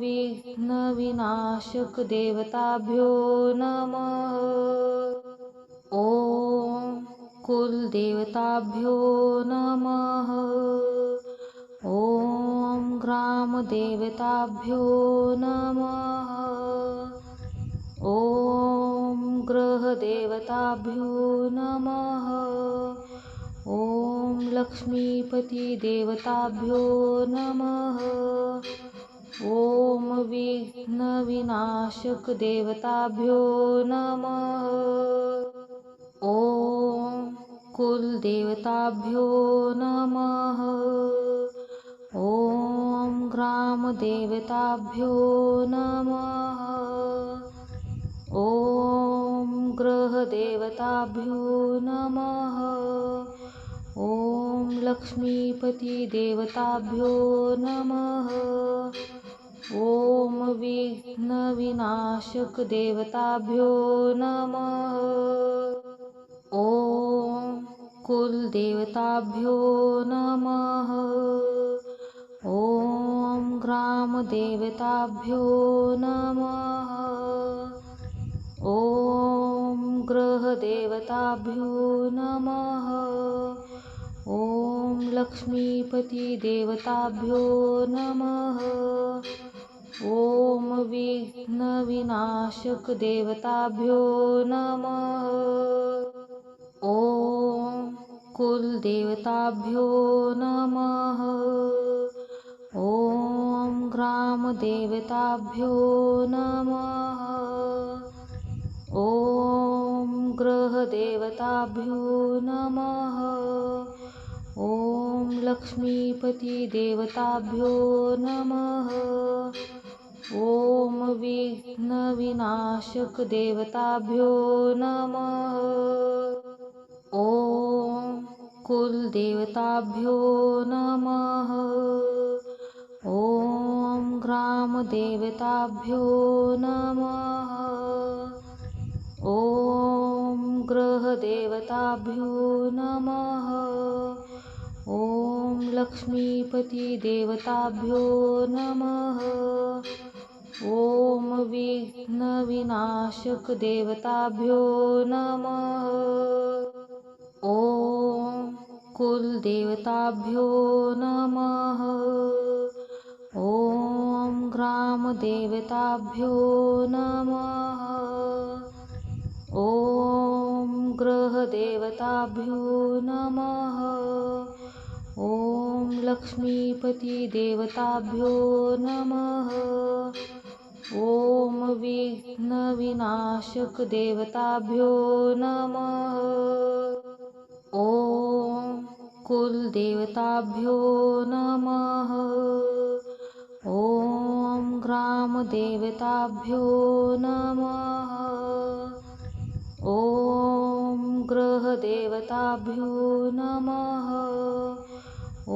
विघ्नविनाशकदेवताभ्यो नमः। ॐ कुलदेवताभ्यो नमः। ॐ ग्रामदेवताभ्यो नमः। ॐ गृहदेवताभ्यो नमः। ॐ लक्ष्मीपतिदेवताभ्यो नमः। ॐ विघ्नविनाशकदेवताभ्यो नमः। ॐ कुलदेवताभ्यो नमः। ॐ ग्रामदेवताभ्यो नमः। ॐ गृहदेवताभ्यो नमः। ॐ लक्ष्मीपतिदेवताभ्यो नमः। ॐ विघ्नविनाशकदेवताभ्यो नमः। ॐ कुलदेवताभ्यो नमः। ॐ ग्रामदेवताभ्यो नमः। ॐ गृहदेवताभ्यो नमः। ॐ लक्ष्मीपतिदेवताभ्यो नमः। ॐ विघ्नविनाशकदेवताभ्यो नमः। ॐ कुलदेवताभ्यो नमः। ॐ ग्रामदेवताभ्यो नमः। ॐ गृहदेवताभ्यो नमः। ॐ लक्ष्मीपतिदेवताभ्यो नमः। ॐ विघ्नविनाशकदेवताभ्यो नमः। ॐ कुलदेवताभ्यो नमः। ॐ ग्रामदेवताभ्यो नमः। ॐ गृहदेवताभ्यो नमः। ॐ लक्ष्मीपतिदेवताभ्यो नमः। ॐ विघ्नविनाशकदेवताभ्यो नमः। ॐ कुलदेवताभ्यो नमः। ॐ ग्रामदेवताभ्यो नमः। ॐ गृहदेवताभ्यो नमः। ॐ लक्ष्मीपतिदेवताभ्यो नमः। ॐ विघ्नविनाशकदेवताभ्यो नमः। ॐ कुलदेवताभ्यो नमः। ॐ ग्रामदेवताभ्यो नमः। ॐ गृहदेवताभ्यो नमः।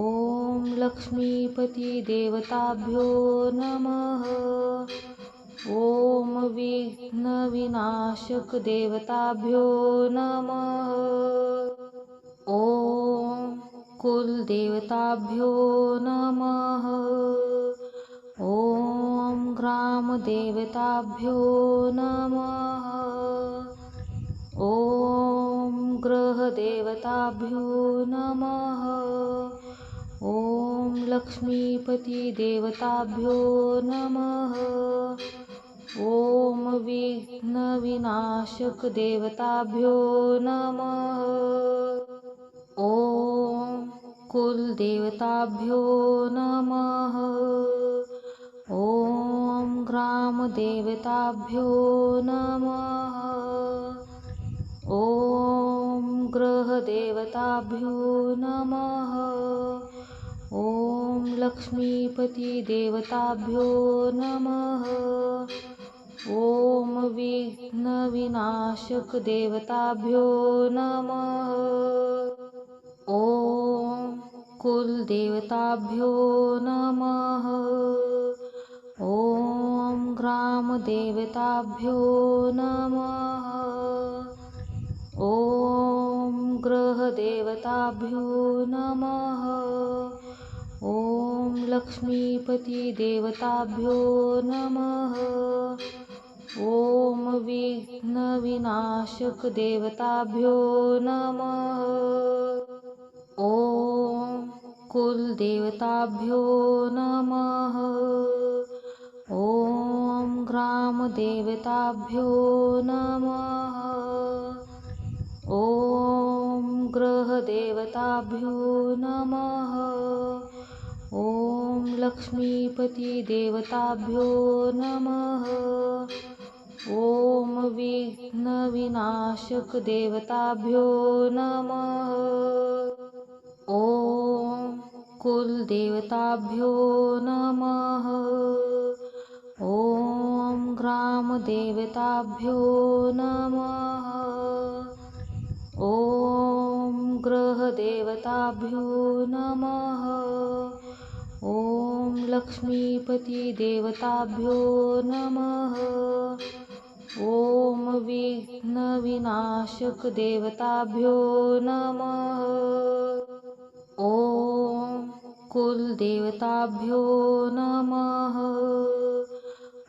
ॐ लक्ष्मीपतिदेवताभ्यो नमः। ॐ विघ्नविनाशकदेवताभ्यो नमः। ॐ कुलदेवताभ्यो नमः। ॐ ग्रामदेवताभ्यो नमः। ॐ गृहदेवताभ्यो नमः। ॐ लक्ष्मीपतिदेवताभ्यो नमः। ॐ विघ्नविनाशकदेवताभ्यो नमः। ॐ कुलदेवताभ्यो नमः। ॐ ग्रामदेवताभ्यो नमः। ॐ गृहदेवताभ्यो नमः। ॐ लक्ष्मीपतिदेवताभ्यो नमः। ॐ विघ्नविनाशकदेवताभ्यो नमः। ॐ कुलदेवताभ्यो नमः। ॐ ग्रामदेवताभ्यो नमः। ॐ गृहदेवताभ्यो नमः। ॐ लक्ष्मीपतिदेवताभ्यो नमः। ॐ विघ्नविनाशकदेवताभ्यो नमः। ॐ कुलदेवताभ्यो नमः। ॐ ग्रामदेवताभ्यो नमः। ॐ गृहदेवताभ्यो नमः। ॐ लक्ष्मीपतिदेवताभ्यो नमः। ॐ विघ्नविनाशकदेवताभ्यो नमः। ॐ कुलदेवताभ्यो नमः। ॐ ग्रामदेवताभ्यो नमः। ॐ गृहदेवताभ्यो नमः। ॐ लक्ष्मीपतिदेवताभ्यो नमः। ॐ विघ्नविनाशकदेवताभ्यो नमः। ॐ कुलदेवताभ्यो नमः।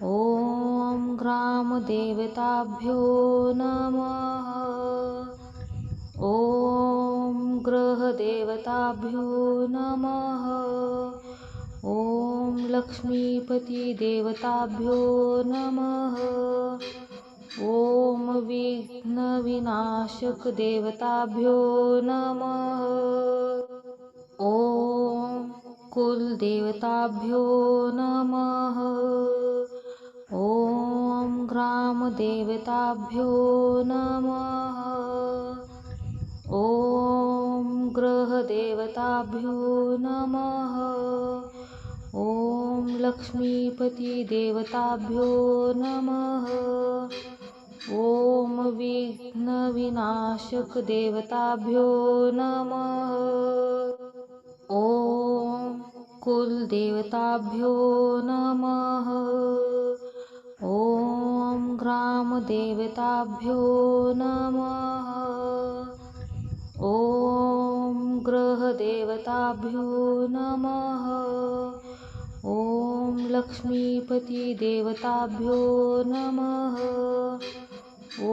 ॐ ग्रामदेवताभ्यो नमः। ॐ गृहदेवताभ्यो नमः। ॐ लक्ष्मीपतिदेवताभ्यो नमः। ॐ विघ्नविनाशकदेवताभ्यो नमः। ॐ कुलदेवताभ्यो नमः। ॐ ग्रामदेवताभ्यो नमः। ॐ गृहदेवताभ्यो नमः। ॐ लक्ष्मीपतिदेवताभ्यो नमः। ॐ विघ्नविनाशकदेवताभ्यो नमः। ॐ कुलदेवताभ्यो नमः। ॐ ग्रामदेवताभ्यो नमः। ॐ गृहदेवताभ्यो नमः। ॐ लक्ष्मीपतिदेवताभ्यो नमः। ॐ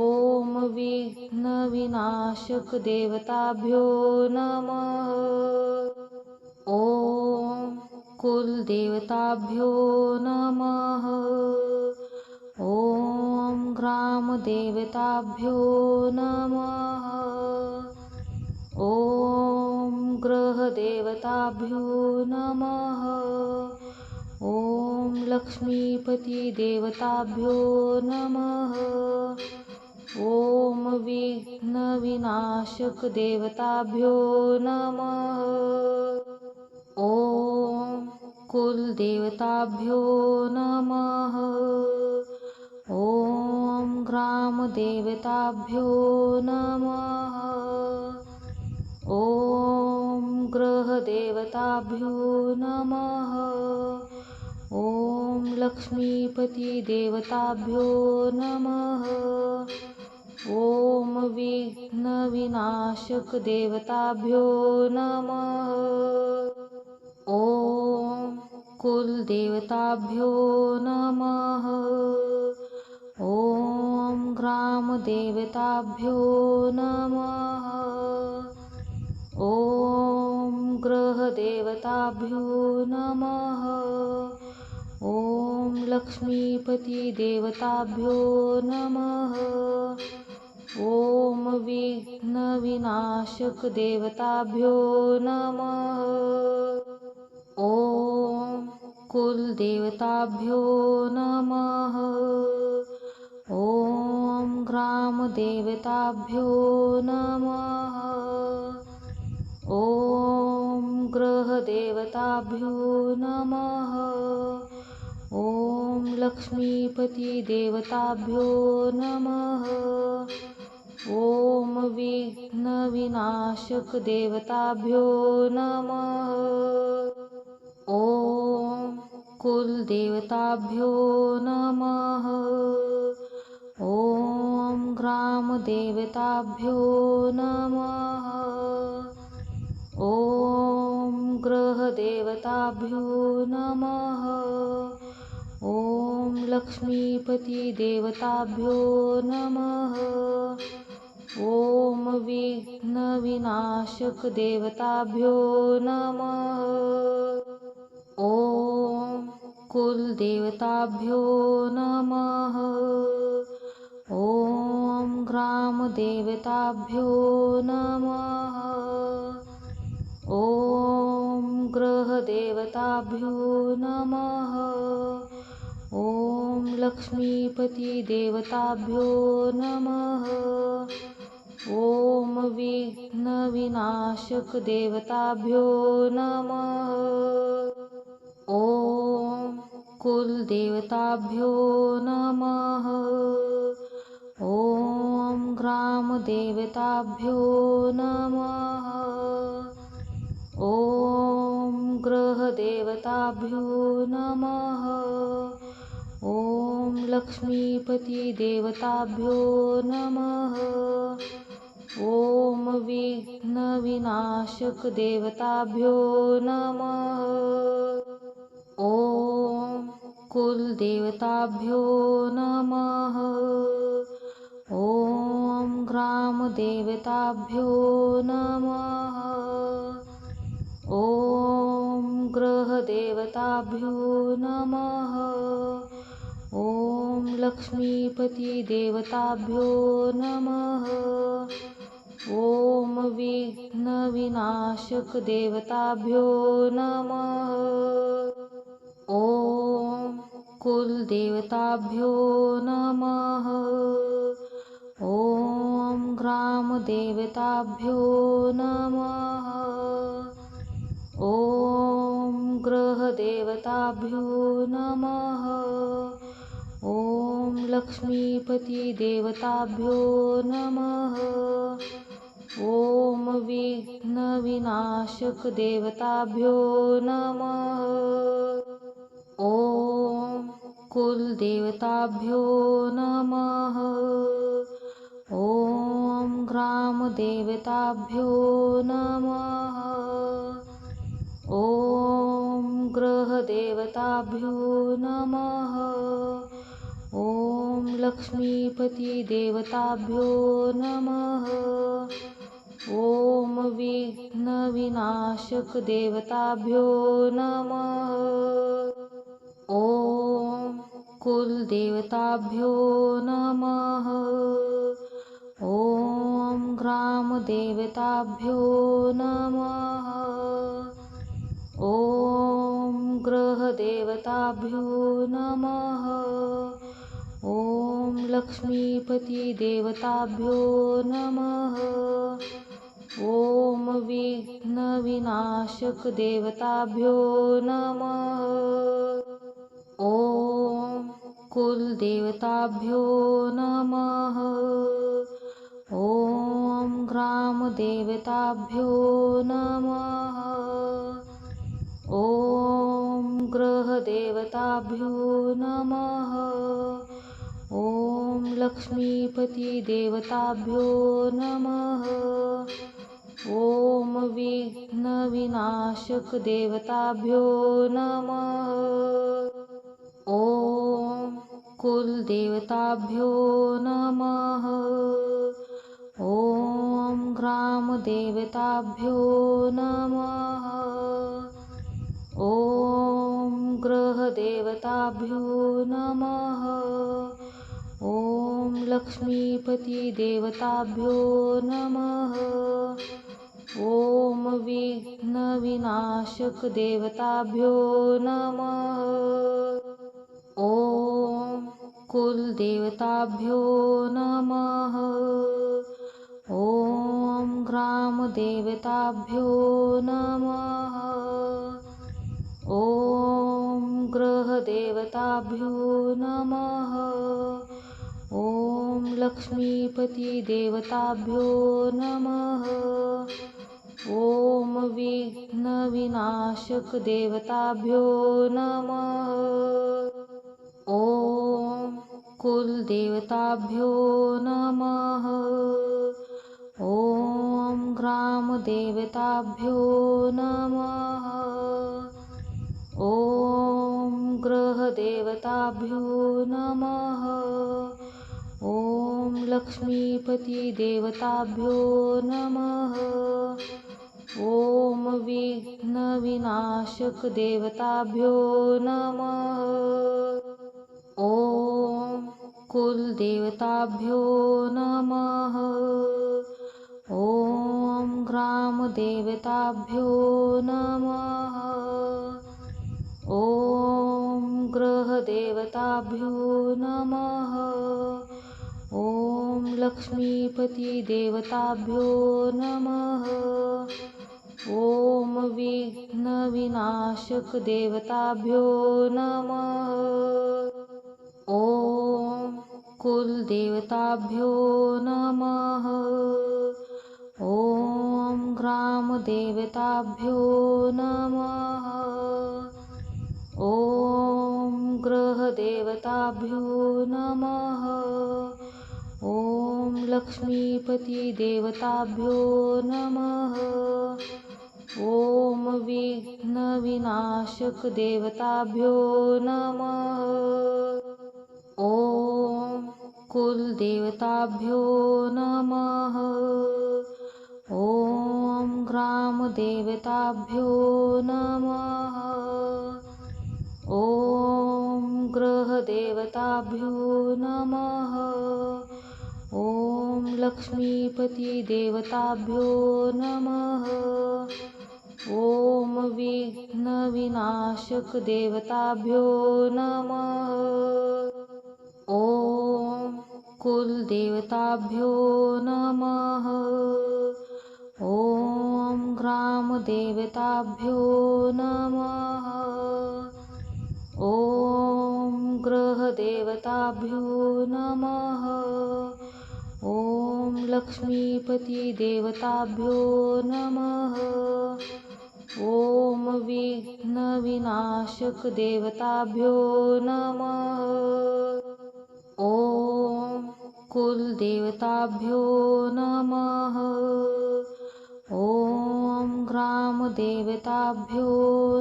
विघ्नविनाशकदेवताभ्यो नमः। ॐ कुलदेवताभ्यो नमः। ॐ ग्रामदेवताभ्यो नमः। ॐ गृहदेवताभ्यो नमः। ॐ लक्ष्मीपतिदेवताभ्यो नमः। ॐ विघ्नविनाशकदेवताभ्यो नमः। ॐ कुलदेवताभ्यो नमः। ॐ ग्रामदेवताभ्यो नमः। ॐ गृहदेवताभ्यो नमः। ॐ लक्ष्मीपतिदेवताभ्यो नमः। ॐ विघ्नविनाशकदेवताभ्यो नमः। ॐ कुलदेवताभ्यो नमः। ॐ ग्रामदेवताभ्यो नमः। ॐ गृहदेवताभ्यो नमः। ॐ लक्ष्मीपतिदेवताभ्यो नमः। ॐ विघ्नविनाशकदेवताभ्यो नमः। ॐ कुलदेवताभ्यो नमः। ॐ ग्रामदेवताभ्यो नमः। ॐ गृहदेवताभ्यो नमः। ॐ लक्ष्मीपतिदेवताभ्यो नमः। ॐ विघ्नविनाशकदेवताभ्यो नमः। ॐ कुलदेवताभ्यो नमः। ॐ ग्रामदेवताभ्यो नमः। ॐ गृहदेवताभ्यो नमः। ॐ लक्ष्मीपतिदेवताभ्यो नमः। ॐ विघ्नविनाशकदेवताभ्यो नमः। ॐ कुलदेवताभ्यो नमः। ॐ ग्रामदेवताभ्यो नमः। ॐ गृहदेवताभ्यो नमः। ॐ लक्ष्मीपतिदेवताभ्यो नमः। ॐ विघ्नविनाशकदेवताभ्यो नमः। ॐ कुलदेवताभ्यो नमः। ॐ ग्रामदेवताभ्यो नमः। ॐ गृहदेवताभ्यो नमः। ॐ लक्ष्मीपतिदेवताभ्यो नमः। ॐ विघ्नविनाशकदेवताभ्यो नमः। ॐ कुलदेवताभ्यो नमः। ॐ ग्रामदेवताभ्यो नमः। ॐ गृहदेवताभ्यो नमः। ॐ लक्ष्मीपतिदेवताभ्यो नमः। ॐ विघ्नविनाशकदेवताभ्यो नमः। ॐ कुलदेवताभ्यो नमः। ॐ ग्रामदेवताभ्यो नमः। ॐ गृहदेवताभ्यो नमः। ॐ लक्ष्मीपतिदेवताभ्यो नमः। ॐ विघ्नविनाशकदेवताभ्यो नमः। ॐ कुलदेवताभ्यो नमः। ॐ ग्रामदेवताभ्यो नमः। ॐ गृहदेवताभ्यो नमः। ॐ लक्ष्मीपतिदेवताभ्यो नमः। ॐ विघ्नविनाशकदेवताभ्यो नमः। ॐ कुलदेवताभ्यो नमः। ॐ ग्रामदेवताभ्यो नमः। ॐ गृहदेवताभ्यो नमः। ॐ लक्ष्मीपतिदेवताभ्यो नमः। ॐ विघ्नविनाशकदेवताभ्यो नमः। ॐ कुलदेवताभ्यो नमः। ॐ ग्रामदेवताभ्यो नमः। ॐ ग्रहदेवताभ्यो नमः। ॐ लक्ष्मीपतिदेवताभ्यो नमः। ॐ विघ्नविनाशकदेवताभ्यो नमः। ॐ कुलदेवताभ्यो नमः। ॐ ग्रामदेवताभ्यो नमः। ॐ ग्रहदेवताभ्यो नमः। ॐ लक्ष्मीपतिदेवताभ्यो नमः। ॐ विघ्नविनाशकदेवताभ्यो नमः। ॐ कुलदेवताभ्यो नमः। ॐ ग्रामदेवताभ्यो नमः। ॐ ग्रहदेवताभ्यो नमः। ॐ लक्ष्मीपतिदेवताभ्यो नमः। ॐ विघ्नविनाशकदेवताभ्यो नमः। ॐ कुलदेवताभ्यो नमः। ॐ ग्रामदेवताभ्यो नमः। ॐ ग्रहदेवताभ्यो नमः। ॐ लक्ष्मीपतिदेवताभ्यो नमः। ॐ विघ्नविनाशकदेवताभ्यो नमः। ॐ कुलदेवताभ्यो नमः। ॐ ग्रामदेवताभ्यो नमः। ॐ ग्रहदेवताभ्यो नमः। ॐ लक्ष्मीपतिदेवताभ्यो नमः। ॐ विघ्नविनाशकदेवताभ्यो नमः। ॐ कुलदेवताभ्यो नमः। ॐ ग्रामदेवताभ्यो नमः। ॐ ग्रहदेवताभ्यो नमः। ॐ लक्ष्मीपतिदेवताभ्यो नमः। ॐ विघ्नविनाशकदेवताभ्यो नमः। ॐ कुलदेवताभ्यो नमः। ॐ ग्रामदेवताभ्यो नमः। ॐ ग्रहदेवताभ्यो नमः। ॐ लक्ष्मीपतिदेवताभ्यो नमः। ॐ विघ्नविनाशकदेवताभ्यो नमः। ॐ कुलदेवताभ्यो नमः। ॐ ग्रामदेवताभ्यो नमः। ॐ ग्रहदेवताभ्यो नमः। ॐ लक्ष्मीपतिदेवताभ्यो नमः। ॐ विघ्नविनाशकदेवताभ्यो नमः। ॐ कुलदेवताभ्यो नमः। ॐ ग्रामदेवताभ्यो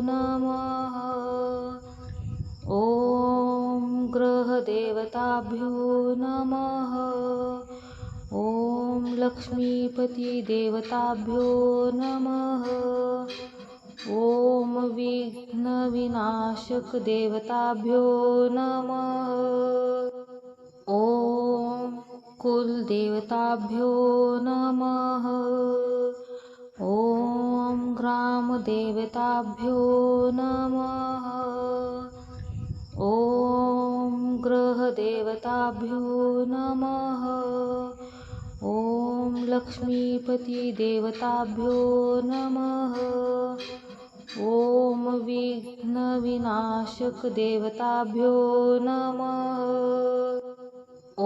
नमः। ॐ ग्रहदेवताभ्यो नमः। ॐ लक्ष्मीपतिदेवताभ्यो नमः। ॐ विघ्नविनाशकदेवताभ्यो नमः। ॐ कुलदेवताभ्यो नमः। ॐ ग्रामदेवताभ्यो नमः। ॐ ग्रहदेवताभ्यो नमः। ॐ लक्ष्मीपतिदेवताभ्यो नमः। ॐ विघ्नविनाशकदेवताभ्यो नमः।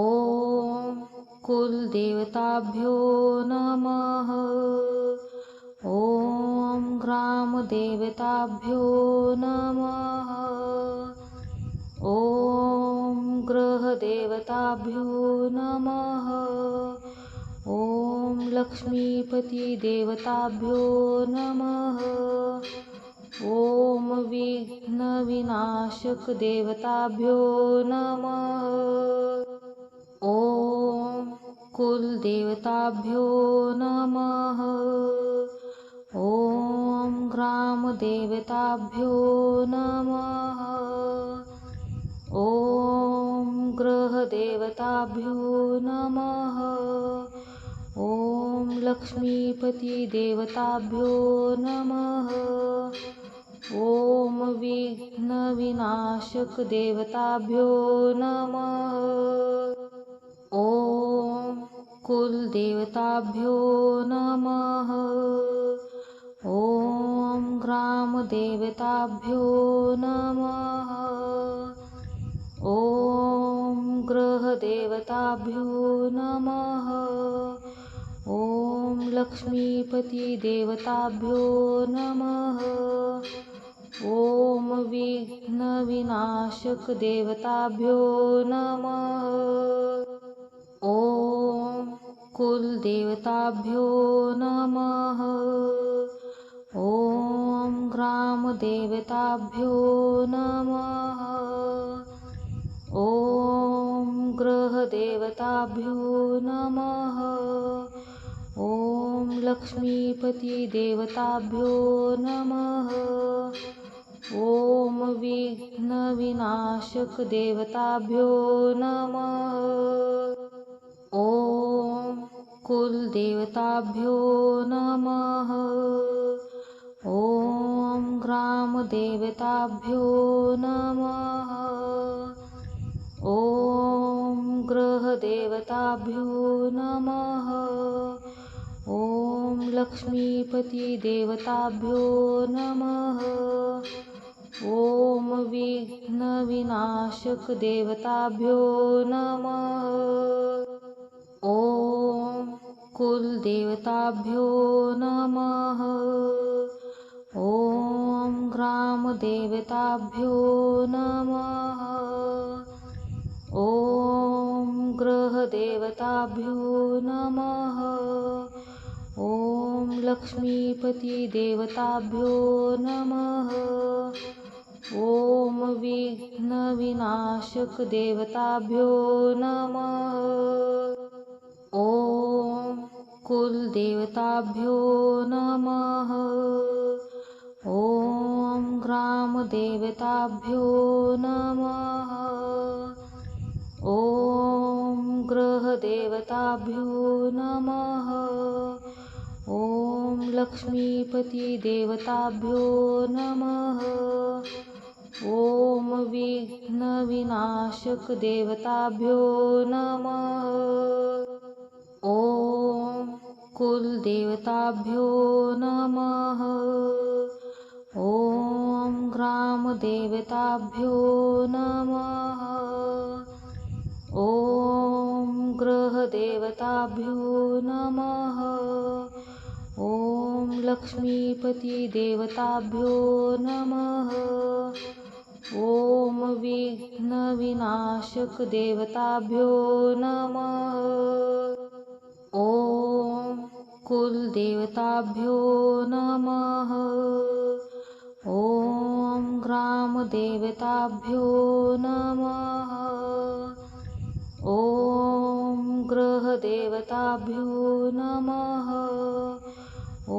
ॐ कुलदेवताभ्यो नमः। ॐ ग्रामदेवताभ्यो नमः। ॐ ग्रहदेवताभ्यो नमः। ॐ लक्ष्मीपतिदेवताभ्यो नमः। ॐ विघ्नविनाशकदेवताभ्यो नमः। ॐ कुलदेवताभ्यो नमः। ॐ ग्रामदेवताभ्यो नमः। ॐ ग्रहदेवताभ्यो नमः। ॐ लक्ष्मीपतिदेवताभ्यो नमः। ॐ विघ्नविनाशकदेवताभ्यो नमः। ॐ कुलदेवताभ्यो नमः। ॐ ग्रामदेवताभ्यो नमः। ॐ ग्रहदेवताभ्यो नमः। ॐ लक्ष्मीपतिदेवताभ्यो नमः। ॐ विघ्नविनाशकदेवताभ्यो नमः। ॐ कुलदेवताभ्यो नमः। ॐ ग्रामदेवताभ्यो नमः। ॐ ग्रहदेवताभ्यो नमः। ॐ लक्ष्मीपतिदेवताभ्यो नमः। ॐ विघ्नविनाशकदेवताभ्यो नमः। ॐ कुलदेवताभ्यो नमः। ॐ ग्रामदेवताभ्यो नमः। ॐ ग्रहदेवताभ्यो नमः। ॐ लक्ष्मीपतिदेवताभ्यो नमः। ॐ विघ्नविनाशकदेवताभ्यो नमः। ॐ कुलदेवताभ्यो नमः। ॐ ग्रामदेवताभ्यो नमः। ॐ ग्रहदेवताभ्यो नमः। ॐ लक्ष्मीपतिदेवताभ्यो नमः। ॐ विघ्नविनाशकदेवताभ्यो नमः। ॐ कुलदेवताभ्यो नमः। ॐ ग्रामदेवताभ्यो नमः। ॐ ग्रहदेवताभ्यो नमः। ॐ लक्ष्मीपतिदेवताभ्यो नमः। ॐ विघ्नविनाशकदेवताभ्यो नमः। ॐ कुलदेवताभ्यो नमः। ॐ ग्रामदेवताभ्यो नमः। ॐ ग्रहदेवताभ्यो नमः। ॐ लक्ष्मीपतिदेवताभ्यो नमः। ॐ विघ्नविनाशकदेवताभ्यो नमः। ॐ कुलदेवताभ्यो नमः। ॐ ग्रामदेवताभ्यो नमः। ॐ ग्रहदेवताभ्यो नमः। ॐ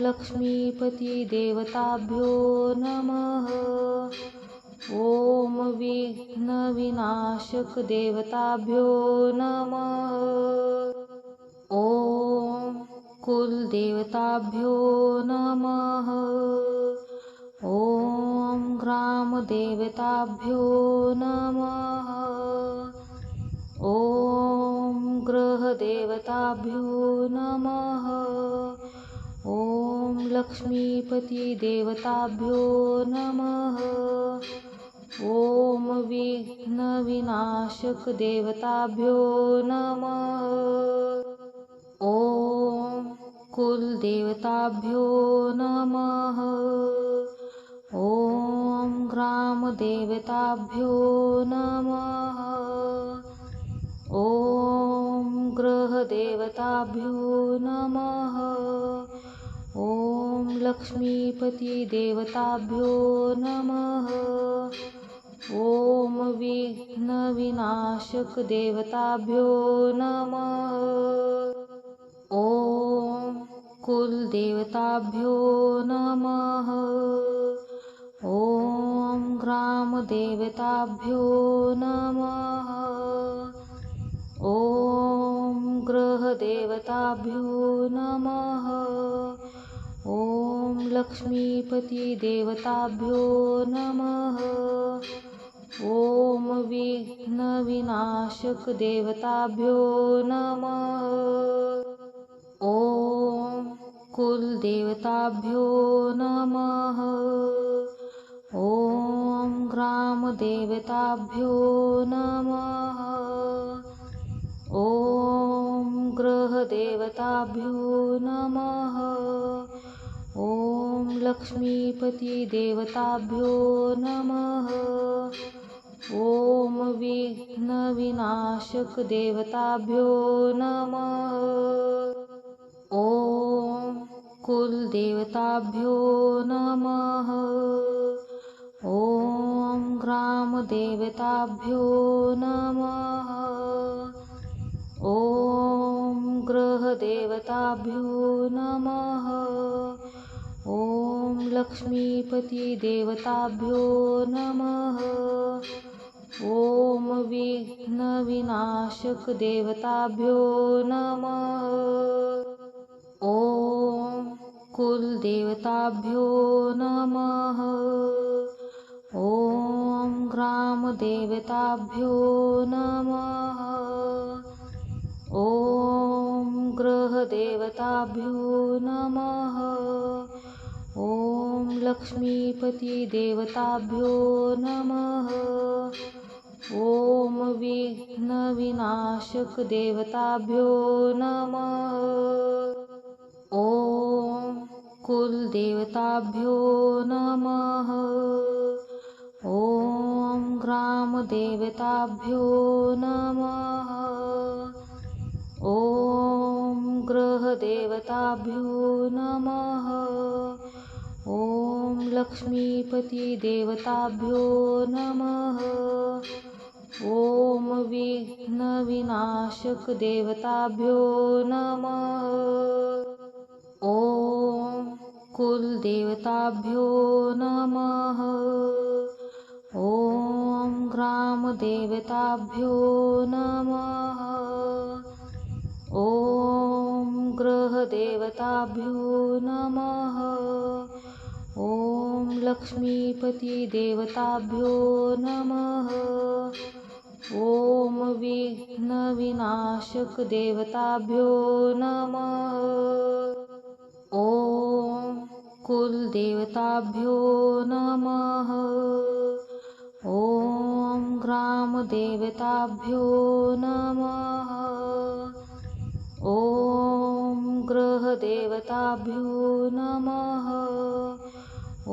लक्ष्मीपतिदेवताभ्यो नमः। ॐ विघ्नविनाशकदेवताभ्यो नमः। ॐ कुलदेवताभ्यो नमः। ॐ ग्रामदेवताभ्यो नमः। ॐ ग्रहदेवताभ्यो देवताभ्यो नमः। ॐ लक्ष्मीपति देवताभ्यो नमः। ॐ विघ्नविनाशक देवताभ्यो नमः। ॐ कुलदेवताभ्यो नमः। ॐ ग्रामदेवताभ्यो नमः। ॐ ग्रहदेवताभ्यो नमः। ॐ लक्ष्मीपति देवताभ्यो नमः। ॐ विघ्नविनाशक देवताभ्यो नमः। ॐ कुलदेवताभ्यो नमः। ॐ ग्रामदेवताभ्यो नमः। ॐ ग्रहदेवताभ्यो नमः। ॐ लक्ष्मीपति देवताभ्यो नमः। ॐ विघ्नविनाशक देवताभ्यो नमः। ॐ कुलदेवताभ्यो नमः। ॐ ग्रामदेवताभ्यो नमः। ॐ ग्रहदेवताभ्यो नमः। ॐ लक्ष्मीपति देवताभ्यो नमः। ॐ विघ्नविनाशक देवताभ्यो नमः। ॐ कुलदेवताभ्यो नमः। ॐ ग्रामदेवताभ्यो नमः। ॐ ग्रहदेवताभ्यो नमः। ॐ लक्ष्मीपति देवताभ्यो नमः। ॐ विघ्नविनाशक देवताभ्यो नमः। ॐ कुलदेवताभ्यो नमः। ॐ ग्रामदेवताभ्यो नमः। ॐ ग्रहदेवताभ्यो नमः। ॐ लक्ष्मीपति देवताभ्यो नमः। ॐ विघ्नविनाशक देवताभ्यो नमः। ॐ कुलदेवताभ्यो नमः। ॐ ग्रामदेवताभ्यो नमः। ॐ ग्रहदेवताभ्यो नमः। ॐ लक्ष्मीपति देवताभ्यो नमः। ॐ विघ्नविनाशक देवताभ्यो नमः। ॐ कुलदेवताभ्यो नमः। ॐ ग्रामदेवताभ्यो नमः। ॐ ग्रहदेवताभ्यो नमः। ॐ लक्ष्मीपति देवताभ्यो नमः। ॐ विघ्नविनाशक देवताभ्यो नमः। ॐ कुलदेवताभ्यो नमः। ॐ ग्रामदेवताभ्यो नमः। ॐ ग्रहदेवताभ्यो नमः। ॐ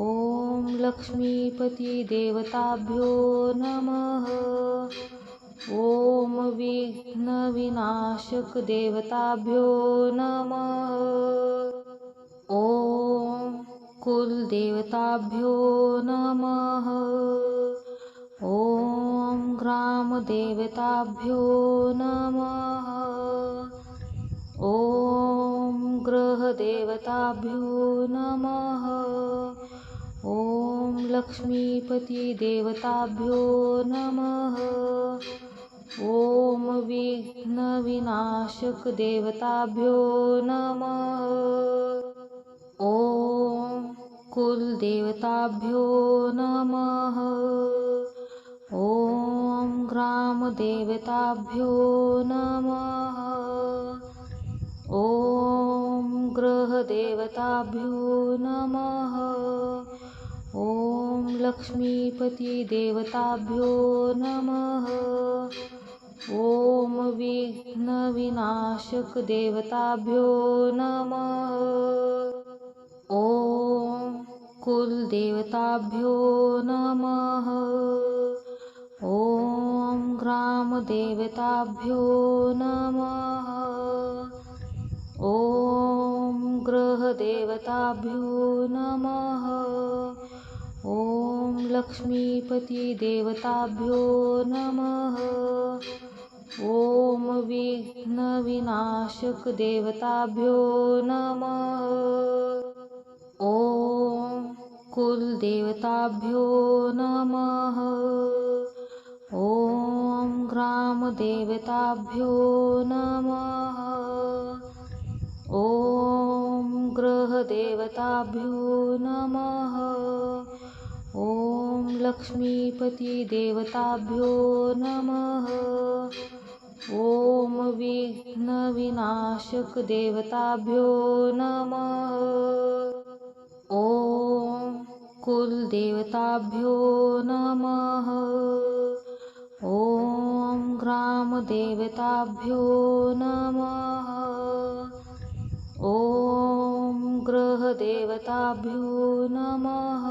लक्ष्मीपति देवताभ्यो नमः। ॐ विघ्नविनाशक देवताभ्यो नमः। ॐ कुलदेवताभ्यो नमः। ॐ ग्रामदेवताभ्यो नमः। ॐ ग्रहदेवताभ्यो नमः। ॐ लक्ष्मीपति देवताभ्यो नमः। ॐ विघ्नविनाशक देवताभ्यो नमः। ॐ कुलदेवताभ्यो नमः। ॐ ग्रामदेवताभ्यो नमः। ग्रहदेवताभ्यो नमः। ॐ लक्ष्मीपतिदेवताभ्यो नमः। ॐ विघ्नविनाशकदेवताभ्यो नमः। ॐ कुलदेवताभ्यो नमः। ॐ ग्रामदेवताभ्यो नमः। ॐ ग्रहदेवताभ्यो नमः। ॐ लक्ष्मीपतिदेवताभ्यो नमः। ॐ विघ्नविनाशकदेवताभ्यो नमः। ॐ कुलदेवताभ्यो नमः। ॐ ग्रामदेवताभ्यो नमः। ॐ ग्रहदेवताभ्यो नमः। ॐ लक्ष्मीपतिदेवताभ्यो नमः। ॐ विघ्नविनाशकदेवताभ्यो नमः। ॐ कुलदेवताभ्यो नमः। ॐ ग्रामदेवताभ्यो नमः। ॐ ग्रहदेवताभ्यो नमः।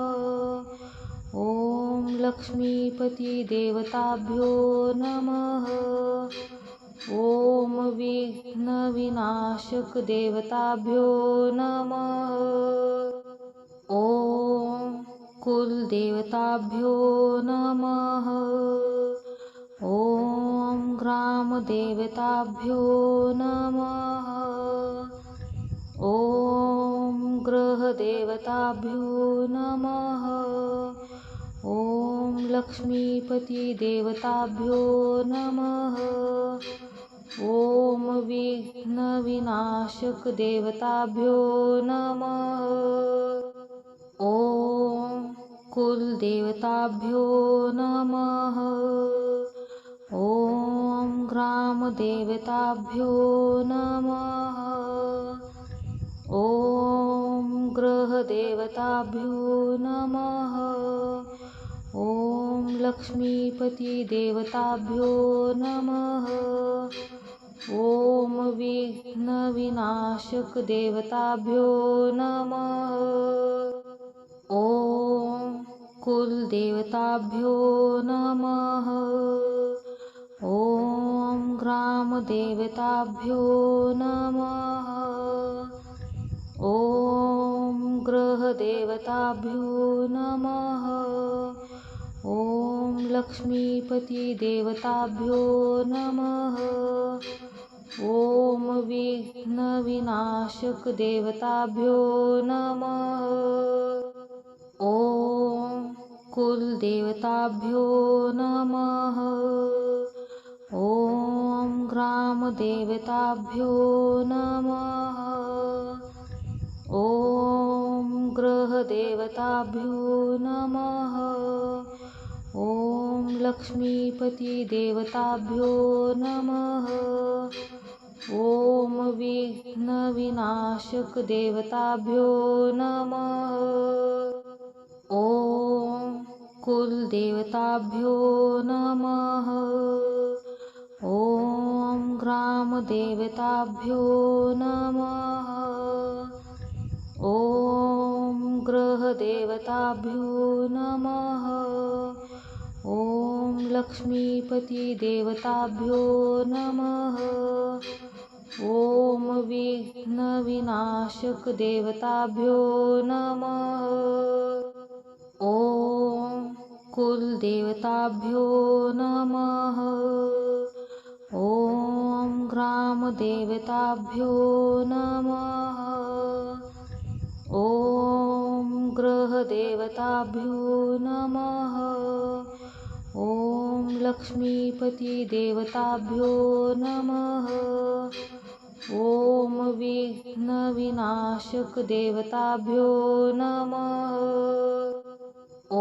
ॐ लक्ष्मीपतिदेवताभ्यो नमः। ॐ विघ्नविनाशकदेवताभ्यो नमः। ॐ कुलदेवताभ्यो नमः। ॐ ग्रामदेवताभ्यो नमः। ॐ ग्रहदेवताभ्यो नमः। ॐ लक्ष्मीपतिदेवताभ्यो नमः। ॐ विघ्नविनाशकदेवताभ्यो नमः। ॐ कुलदेवताभ्यो नमः। ॐ ग्रामदेवताभ्यो नमः। ॐ ग्रहदेवताभ्यो नमः। ॐ लक्ष्मीपतिदेवताभ्यो नमः। ॐ विघ्नविनाशकदेवताभ्यो नमः। ॐ कुलदेवताभ्यो नमः। ॐ ग्रामदेवताभ्यो नमः। ॐ ग्रहदेवताभ्यो नमः। ॐ लक्ष्मीपतिदेवताभ्यो नमः। ॐ विघ्नविनाशकदेवताभ्यो नमः। ॐ कुलदेवताभ्यो नमः। ॐ ग्रामदेवताभ्यो नमः। ॐ ग्रहदेवताभ्यो नमः। ॐ लक्ष्मीपतिदेवताभ्यो नमः। ॐ विघ्नविनाशकदेवताभ्यो नमः। ॐ कुलदेवताभ्यो नमः। ॐ ग्रामदेवताभ्यो नमः। ॐ ग्रहदेवताभ्यो नमः। ॐ लक्ष्मीपतिदेवताभ्यो नमः। ॐ विघ्नविनाशकदेवताभ्यो नमः। ॐ कुलदेवताभ्यो नमः। ॐ ग्रामदेवताभ्यो नमः। ॐ ग्रहदेवताभ्यो नमः। ॐ लक्ष्मीपतिदेवताभ्यो नमः। ॐ विघ्नविनाशकदेवताभ्यो नमः। ॐ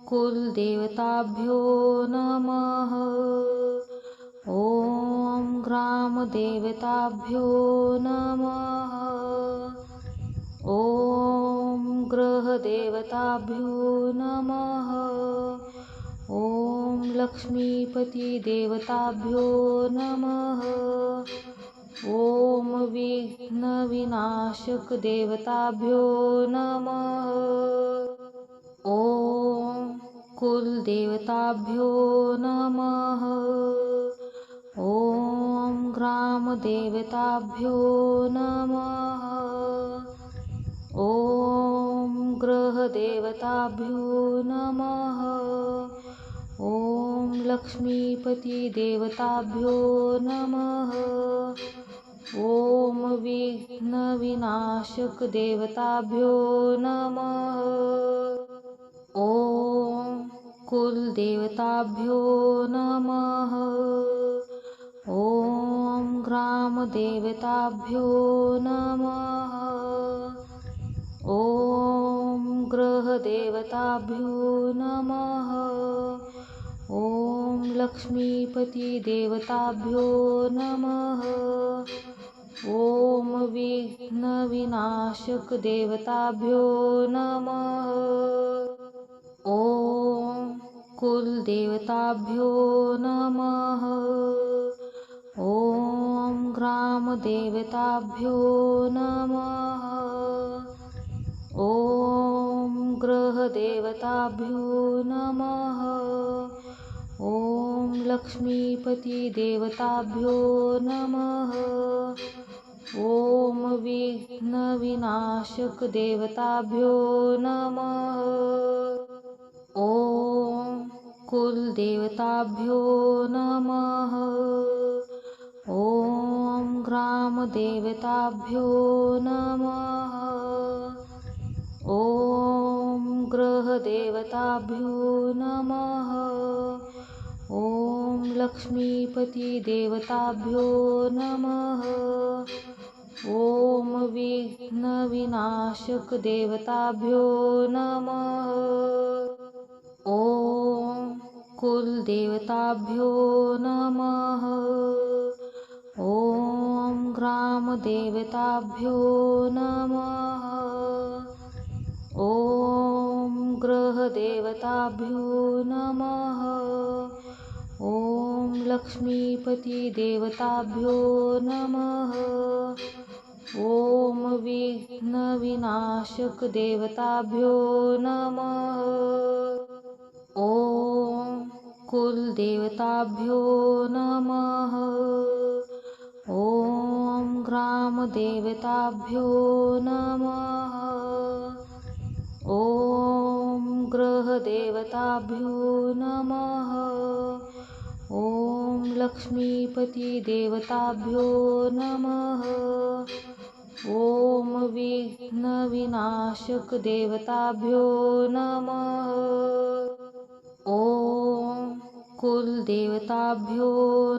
कुलदेवताभ्यो नमः। ॐ ग्रामदेवताभ्यो नमः। ॐ ग्रहदेवताभ्यो नमः। ॐ लक्ष्मीपतिदेवताभ्यो नमः। ॐ विघ्नविनाशकदेवताभ्यो नमः। ॐ कुलदेवताभ्यो नमः। ॐ ग्रामदेवताभ्यो नमः। ॐ ग्रहदेवताभ्यो नमः। ॐ लक्ष्मीपतिदेवताभ्यो नमः। ॐ विघ्नविनाशकदेवताभ्यो नमः। ॐ कुलदेवताभ्यो नमः। ॐ ग्रामदेवताभ्यो नमः। ॐ ग्रहदेवताभ्यो नमः। ॐ लक्ष्मीपतिदेवताभ्यो नमः। ॐ विघ्नविनाशकदेवताभ्यो नमः। ॐ कुलदेवताभ्यो नमः। ॐ ग्रामदेवताभ्यो नमः। ॐ ग्रहदेवताभ्यो नमः। ॐ लक्ष्मीपतिदेवताभ्यो नमः। ॐ विघ्नविनाशकदेवताभ्यो नमः। ॐ कुलदेवताभ्यो नमः। ॐ ग्रामदेवताभ्यो नमः। ॐ ग्रहदेवताभ्यो नमः। ॐ लक्ष्मीपतिदेवताभ्यो नमः। ॐ विघ्नविनाशकदेवताभ्यो नमः। ॐ कुलदेवताभ्यो नमः। ॐ ग्रामदेवताभ्यो नमः। ॐ ग्रहदेवताभ्यो नमः। ॐ लक्ष्मीपतिदेवताभ्यो नमः। ॐ विघ्नविनाशकदेवताभ्यो नमः। ॐ कुलदेवताभ्यो नमः। ॐ ग्रामदेवताभ्यो नमः। ॐ ग्रहदेवताभ्यो नमः। ॐ लक्ष्मीपतिदेवताभ्यो नमः। ॐ विघ्नविनाशकदेवताभ्यो नमः। ॐ कुलदेवताभ्यो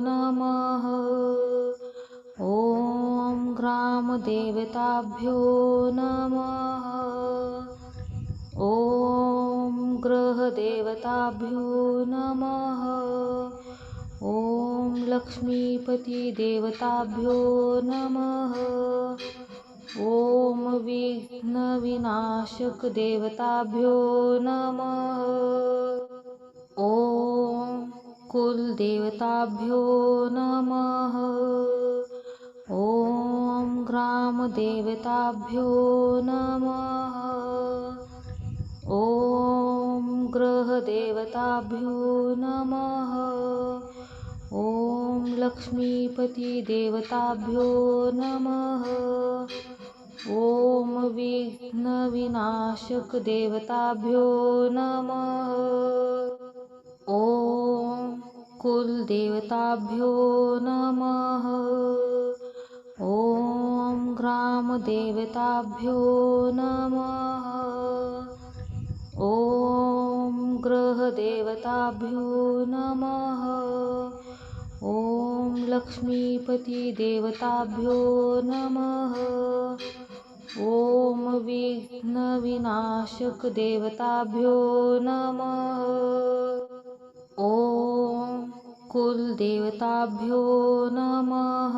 नमः। ॐ ग्रामदेवताभ्यो नमः। ॐ ग्रहदेवताभ्यो नमः। ॐ लक्ष्मीपतिदेवताभ्यो नमः। ॐ विघ्नविनाशकदेवताभ्यो नमः। ॐ कुलदेवताभ्यो नमः। ॐ ग्रामदेवताभ्यो नमः। ॐ ग्रहदेवताभ्यो नमः। ॐ लक्ष्मीपतिदेवताभ्यो नमः। ॐ विघ्नविनाशकदेवताभ्यो नमः। ॐ कुलदेवताभ्यो नमः। ॐ ग्रामदेवताभ्यो नमः। ॐ ग्रहदेवताभ्यो नमः। ॐ लक्ष्मीपतिदेवताभ्यो नमः। ॐ विघ्नविनाशकदेवताभ्यो नमः। ॐ कुलदेवताभ्यो नमः।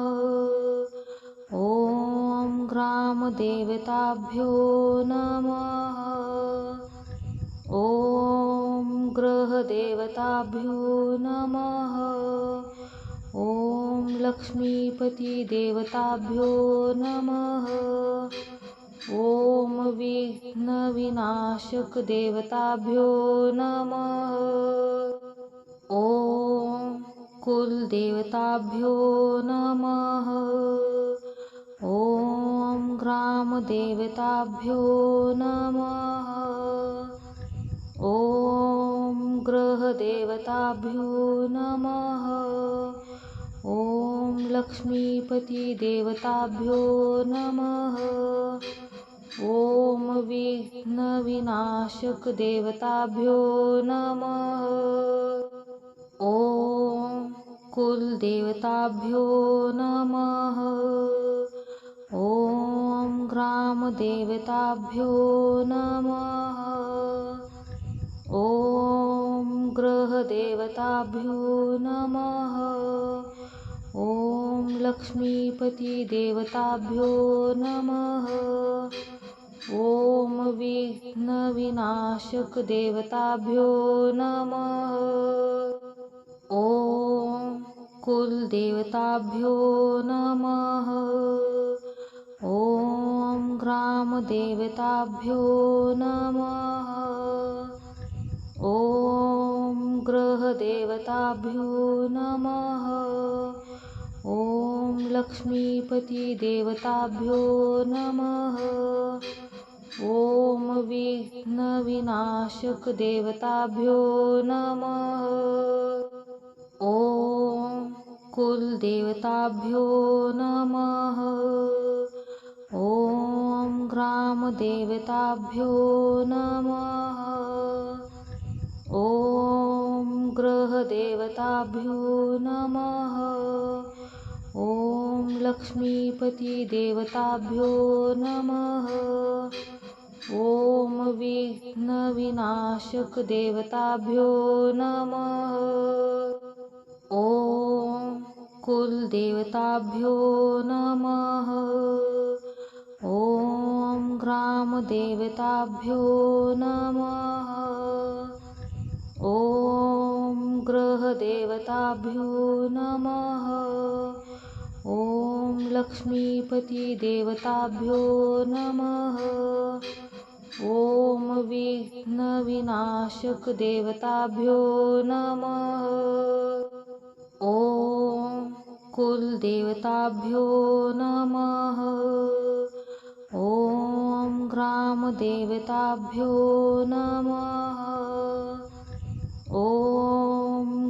ॐ ग्रामदेवताभ्यो नमः। ॐ गृहदेवताभ्यो नमः। ॐ लक्ष्मीपतिदेवताभ्यो नमः। ॐ विघ्नविनाशकदेवताभ्यो नमः। ॐ कुलदेवताभ्यो नमः। ॐ ग्रामदेवताभ्यो नमः। ॐ गृहदेवताभ्यो नमः। ॐ लक्ष्मीपतिदेवताभ्यो नमः। ॐ विघ्नविनाशकदेवताभ्यो नमः। ॐ कुलदेवताभ्यो नमः। ॐ ग्रामदेवताभ्यो नमः। ॐ गृहदेवताभ्यो नमः। ॐ लक्ष्मीपतिदेवताभ्यो नमः। ॐ विघ्नविनाशकदेवताभ्यो नमः। ॐ कुलदेवताभ्यो नमः। ॐ ग्रामदेवताभ्यो नमः। ॐ गृहदेवताभ्यो नमः। ॐ लक्ष्मीपतिदेवताभ्यो नमः। ॐ विघ्नविनाशकदेवताभ्यो नमः। ॐ कुलदेवताभ्यो नमः। ॐ ग्रामदेवताभ्यो नमः। ॐ गृहदेवताभ्यो नमः। ॐ लक्ष्मीपतिदेवताभ्यो नमः। ॐ विघ्नविनाशकदेवताभ्यो नमः। ॐ कुलदेवताभ्यो नमः। ॐ ग्रामदेवताभ्यो नमः। ॐ गृहदेवताभ्यो नमः। ॐ लक्ष्मीपतिदेवताभ्यो नमः। ॐ विघ्नविनाशकदेवताभ्यो नमः। ॐ कुलदेवताभ्यो नमः। ॐ ग्रामदेवताभ्यो नमः। ॐ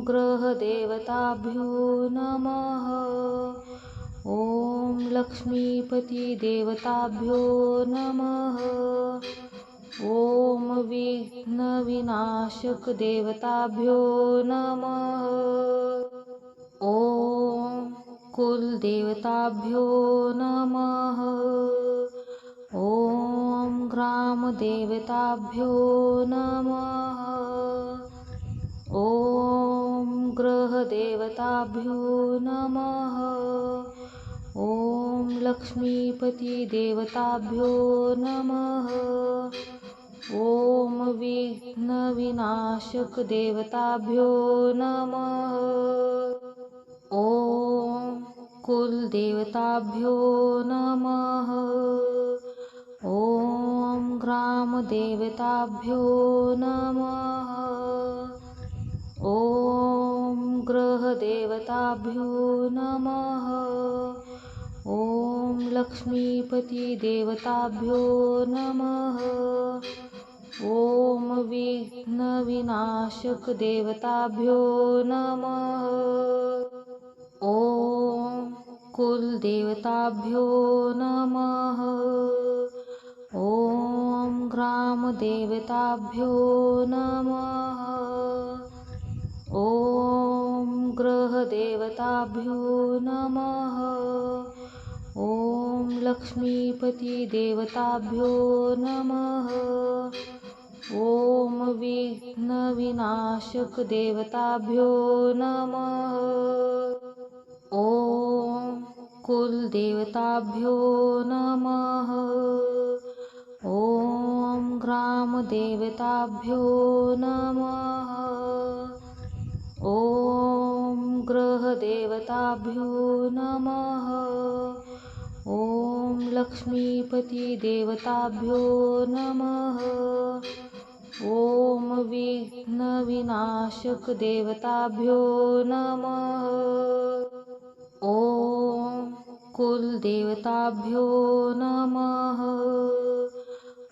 गृहदेवताभ्यो नमः। ॐ लक्ष्मीपतिदेवताभ्यो नमः। ॐ विघ्नविनाशकदेवताभ्यो नमः। ॐ कुलदेवताभ्यो नमः। ॐ ग्रामदेवताभ्यो नमः। ॐ गृहदेवताभ्यो नमः। ॐ लक्ष्मीपतिदेवताभ्यो नमः। ॐ विघ्नविनाशकदेवताभ्यो नमः। ॐ कुलदेवताभ्यो नमः। ॐ ग्रामदेवताभ्यो नमः। ॐ गृहदेवताभ्यो नमः। ॐ लक्ष्मीपतिदेवताभ्यो नमः। ॐ विघ्नविनाशकदेवताभ्यो नमः। ॐ कुलदेवताभ्यो नमः। ॐ ग्रामदेवताभ्यो नमः। ॐ गृहदेवताभ्यो नमः। ॐ लक्ष्मीपतिदेवताभ्यो नमः। ॐ विघ्नविनाशकदेवताभ्यो नमः। ॐ कुलदेवताभ्यो नमः। ॐ ग्रामदेवताभ्यो नमः। ॐ ग्रहदेवताभ्यो नमः। ॐ लक्ष्मीपतिदेवताभ्यो नमः। ॐ विघ्नविनाशकदेवताभ्यो नमः। ॐ कुलदेवताभ्यो नमः।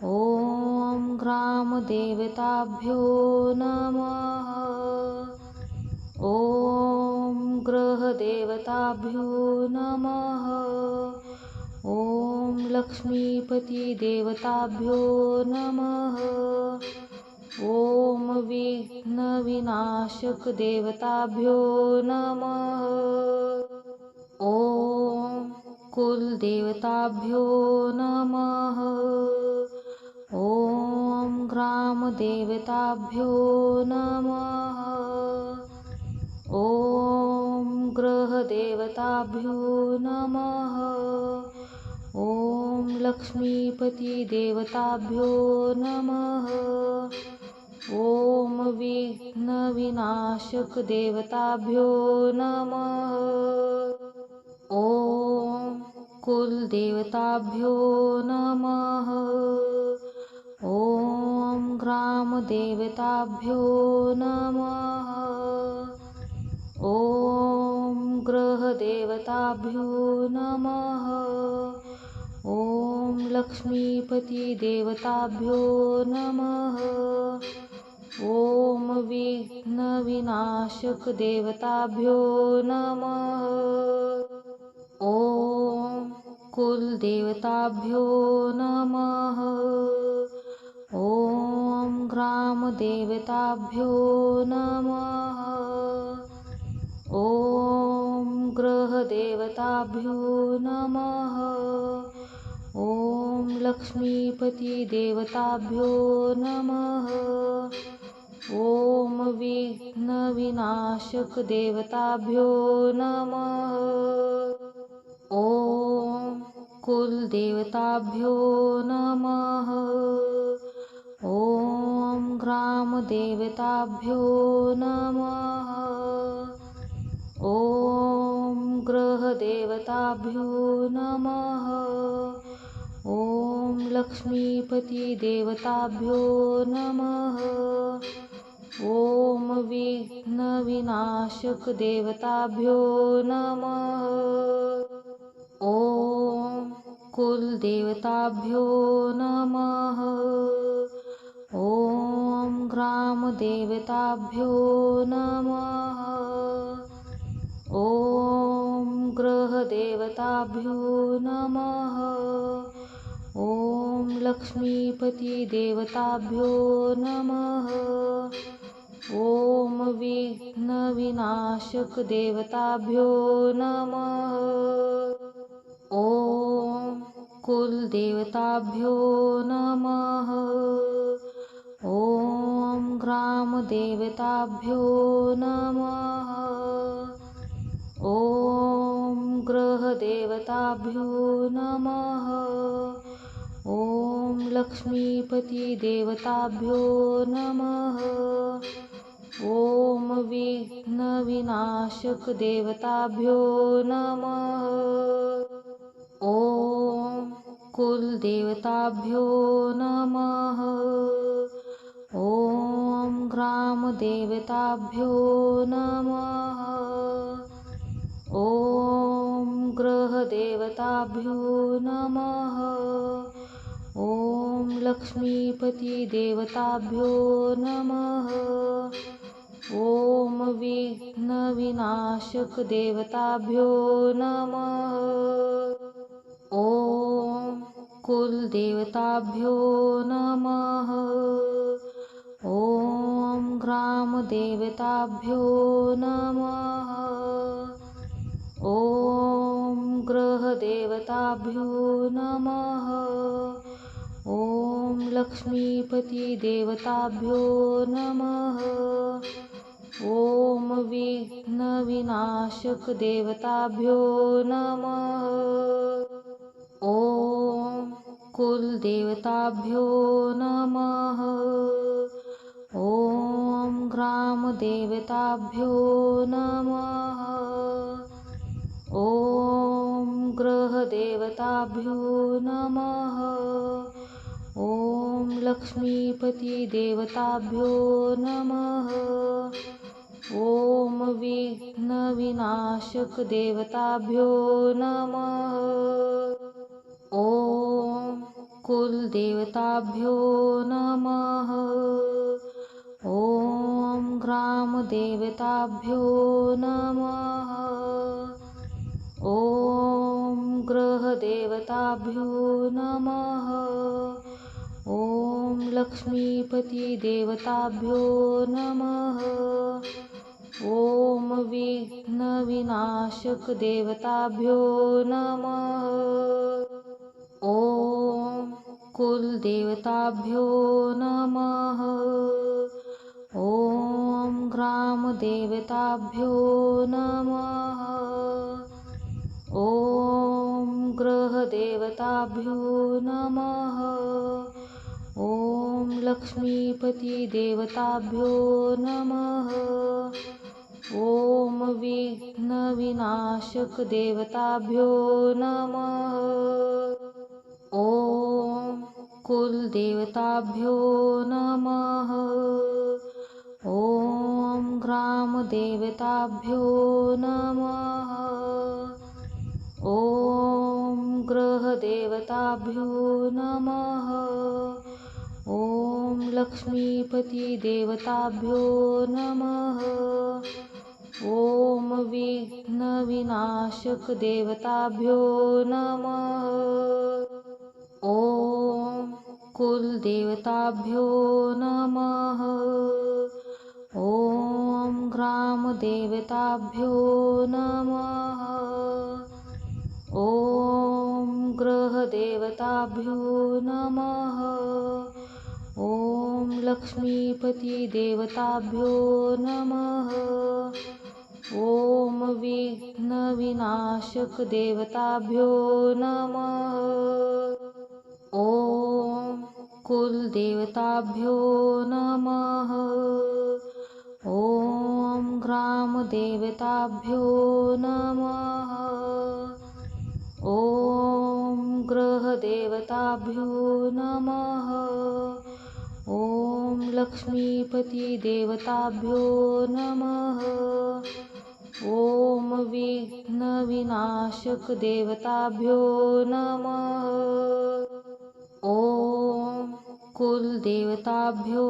ॐ ग्रामदेवताभ्यो नमः। ॐ ग्रहदेवताभ्यो नमः। ॐ लक्ष्मीपतिदेवताभ्यो नमः। ॐ विघ्नविनाशकदेवताभ्यो नमः। ॐ कुलदेवताभ्यो नमः। ॐ ग्रामदेवताभ्यो नमः। ॐ ग्रहदेवताभ्यो नमः। ॐ लक्ष्मीपतिदेवताभ्यो नमः। ॐ विघ्नविनाशकदेवताभ्यो नमः। ॐ कुलदेवताभ्यो नमः। ॐ ग्रामदेवताभ्यो नमः। ॐ ग्रहदेवताभ्यो नमः। ॐ लक्ष्मीपतिदेवताभ्यो नमः। ॐ विघ्नविनाशकदेवताभ्यो नमः। ॐ कुलदेवताभ्यो नमः। ॐ ग्रामदेवताभ्यो नमः। ॐ ग्रहदेवताभ्यो नमः। ॐ लक्ष्मीपतिदेवताभ्यो नमः। ॐ विघ्नविनाशकदेवताभ्यो नमः। ॐ कुलदेवताभ्यो नमः। ॐ ग्रामदेवताभ्यो नमः। ॐ ग्रहदेवताभ्यो नमः। ॐ लक्ष्मीपतिदेवताभ्यो नमः। ॐ विघ्नविनाशकदेवताभ्यो नमः। ॐ कुलदेवताभ्यो नमः। ॐ ग्रामदेवताभ्यो नमः। ॐ ग्रहदेवताभ्यो नमः। ॐ लक्ष्मीपतिदेवताभ्यो नमः। ॐ विघ्नविनाशकदेवताभ्यो नमः। ॐ कुलदेवताभ्यो नमः। ॐ ग्रामदेवताभ्यो नमः। ॐ ग्रहदेवताभ्यो नमः। ॐ लक्ष्मीपतिदेवताभ्यो नमः। ॐ विघ्नविनाशकदेवताभ्यो नमः। ॐ कुलदेवताभ्यो नमः। ॐ ग्रामदेवताभ्यो नमः। ॐ ग्रहदेवताभ्यो नमः। ॐ लक्ष्मीपतिदेवताभ्यो नमः। ॐ विघ्नविनाशकदेवताभ्यो नमः। ॐ कुलदेवताभ्यो नमः। ॐ ग्रामदेवताभ्यो नमः। ॐ ग्रहदेवताभ्यो नमः। ॐ लक्ष्मीपतिदेवताभ्यो नमः। ॐ विघ्नविनाशकदेवताभ्यो नमः। ॐ कुलदेवताभ्यो नमः। ॐ ग्रामदेवताभ्यो नमः। ॐ ग्रहदेवताभ्यो नमः। ॐ लक्ष्मीपतिदेवताभ्यो नमः। ॐ विघ्नविनाशकदेवताभ्यो नमः। ॐ कुलदेवताभ्यो नमः। ॐ ग्रामदेवताभ्यो नमः। ॐ ग्रहदेवताभ्यो नमः। ॐ लक्ष्मीपतिदेवताभ्यो नमः। ॐ विघ्नविनाशकदेवताभ्यो नमः। ॐ कुलदेवताभ्यो नमः। ॐ ग्रामदेवताभ्यो नमः। ॐ ग्रहदेवताभ्यो नमः। ॐ लक्ष्मीपतिदेवताभ्यो नमः। ॐ विघ्नविनाशकदेवताभ्यो नमः। ॐ कुलदेवताभ्यो नमः। ॐ ग्रामदेवताभ्यो नमः। ॐ ग्रहदेवताभ्यो नमः। ॐ लक्ष्मीपतिदेवताभ्यो नमः। ॐ विघ्नविनाशकदेवताभ्यो नमः। ॐ कुलदेवताभ्यो नमः। ॐ ग्रामदेवताभ्यो नमः। ॐ ग्रहदेवताभ्यो नमः। ॐ लक्ष्मीपतिदेवताभ्यो नमः। ॐ विघ्नविनाशकदेवताभ्यो नमः। ॐ कुलदेवताभ्यो नमः। ॐ ग्रामदेवताभ्यो नमः। ॐ ग्रहदेवताभ्यो नमः। ॐ लक्ष्मीपतिदेवताभ्यो नमः। ॐ विघ्नविनाशकदेवताभ्यो नमः। ॐ कुलदेवताभ्यो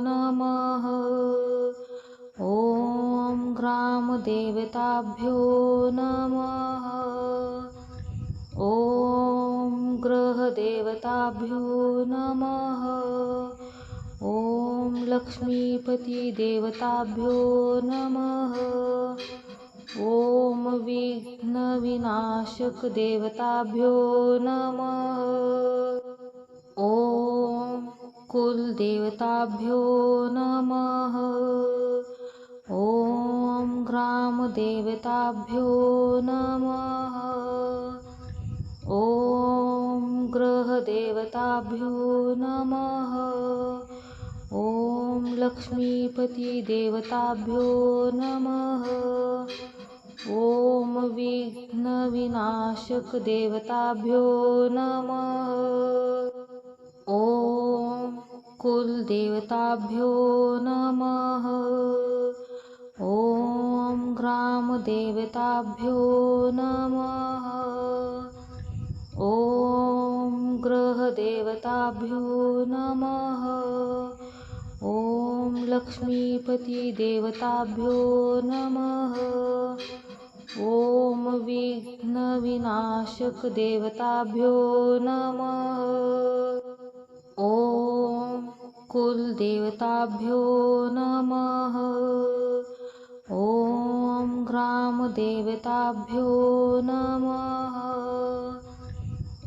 नमः। ॐ ग्रामदेवताभ्यो नमः। ॐ ग्रहदेवताभ्यो नमः। ॐ लक्ष्मीपतिदेवताभ्यो नमः। ॐ विघ्नविनाशकदेवताभ्यो नमः। ॐ कुलदेवताभ्यो नमः। ॐ ग्रामदेवताभ्यो नमः। ॐ ग्रहदेवताभ्यो नमः। ॐ लक्ष्मीपतिदेवताभ्यो नमः। ॐ विघ्नविनाशकदेवताभ्यो नमः। ॐ कुलदेवताभ्यो नमः। ॐ ग्रामदेवताभ्यो नमः। ॐ ग्रहदेवताभ्यो नमः। ॐ लक्ष्मीपतिदेवताभ्यो नमः। ॐ विघ्नविनाशकदेवताभ्यो नमः। ॐ कुलदेवताभ्यो नमः। ॐ ग्रामदेवताभ्यो नमः।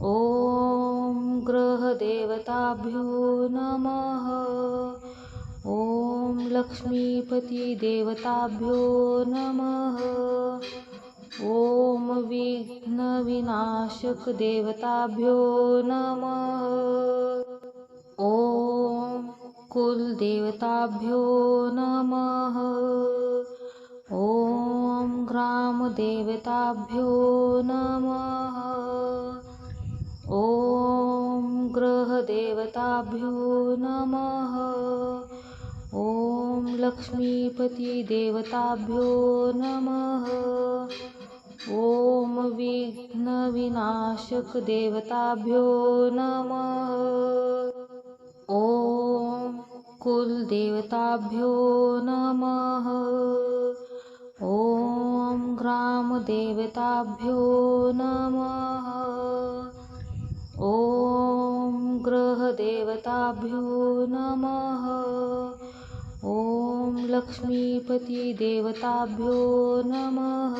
ॐ ग्रहदेवताभ्यो नमः। ॐ लक्ष्मीपतिदेवताभ्यो नमः। ॐ विघ्नविनाशकदेवताभ्यो नमः। ॐ कुलदेवताभ्यो नमः। ॐ ग्रामदेवताभ्यो नमः। ॐ ग्रहदेवताभ्यो नमः। ॐ लक्ष्मीपतिदेवताभ्यो नमः। ॐ विघ्नविनाशकदेवताभ्यो नमः। ॐ कुलदेवताभ्यो नमः। ॐ ग्रामदेवताभ्यो नमः। ॐ ग्रहदेवताभ्यो नमः। ॐ लक्ष्मीपतिदेवताभ्यो नमः।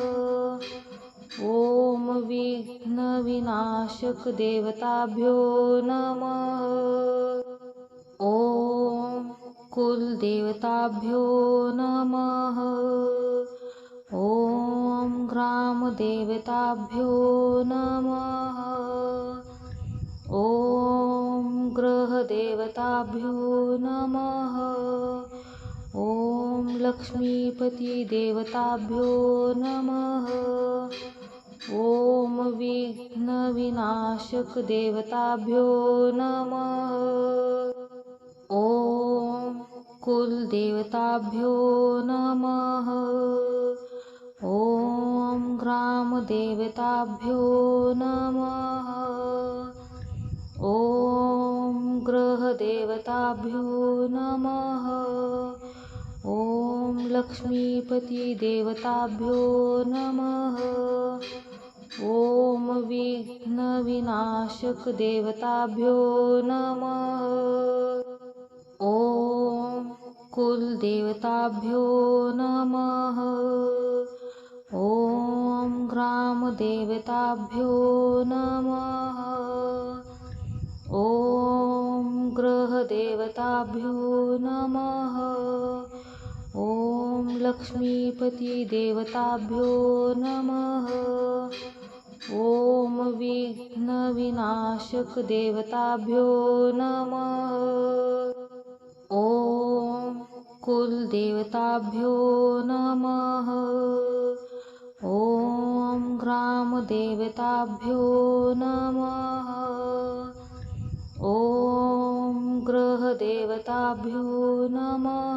ॐ विघ्नविनाशकदेवताभ्यो नमः। ॐ कुलदेवताभ्यो नमः। ॐ ग्रामदेवताभ्यो नमः। ॐ ग्रहदेवताभ्यो नमः। ॐ लक्ष्मीपतिदेवताभ्यो नमः। ॐ विघ्नविनाशकदेवताभ्यो नमः। ॐ कुलदेवताभ्यो नमः। ॐ ग्रामदेवताभ्यो नमः। ॐ ग्रहदेवताभ्यो नमः। ॐ लक्ष्मीपतिदेवताभ्यो नमः। ॐ विघ्नविनाशकदेवताभ्यो नमः। ॐ कुलदेवताभ्यो नमः। ॐ ग्रामदेवताभ्यो नमः। ॐ ग्रहदेवताभ्यो नमः। ॐ लक्ष्मीपतिदेवताभ्यो नमः। ॐ विघ्नविनाशकदेवताभ्यो नमः। ॐ कुलदेवताभ्यो नमः। ॐ ग्रामदेवताभ्यो नमः। ॐ ग्रहदेवताभ्यो नमः।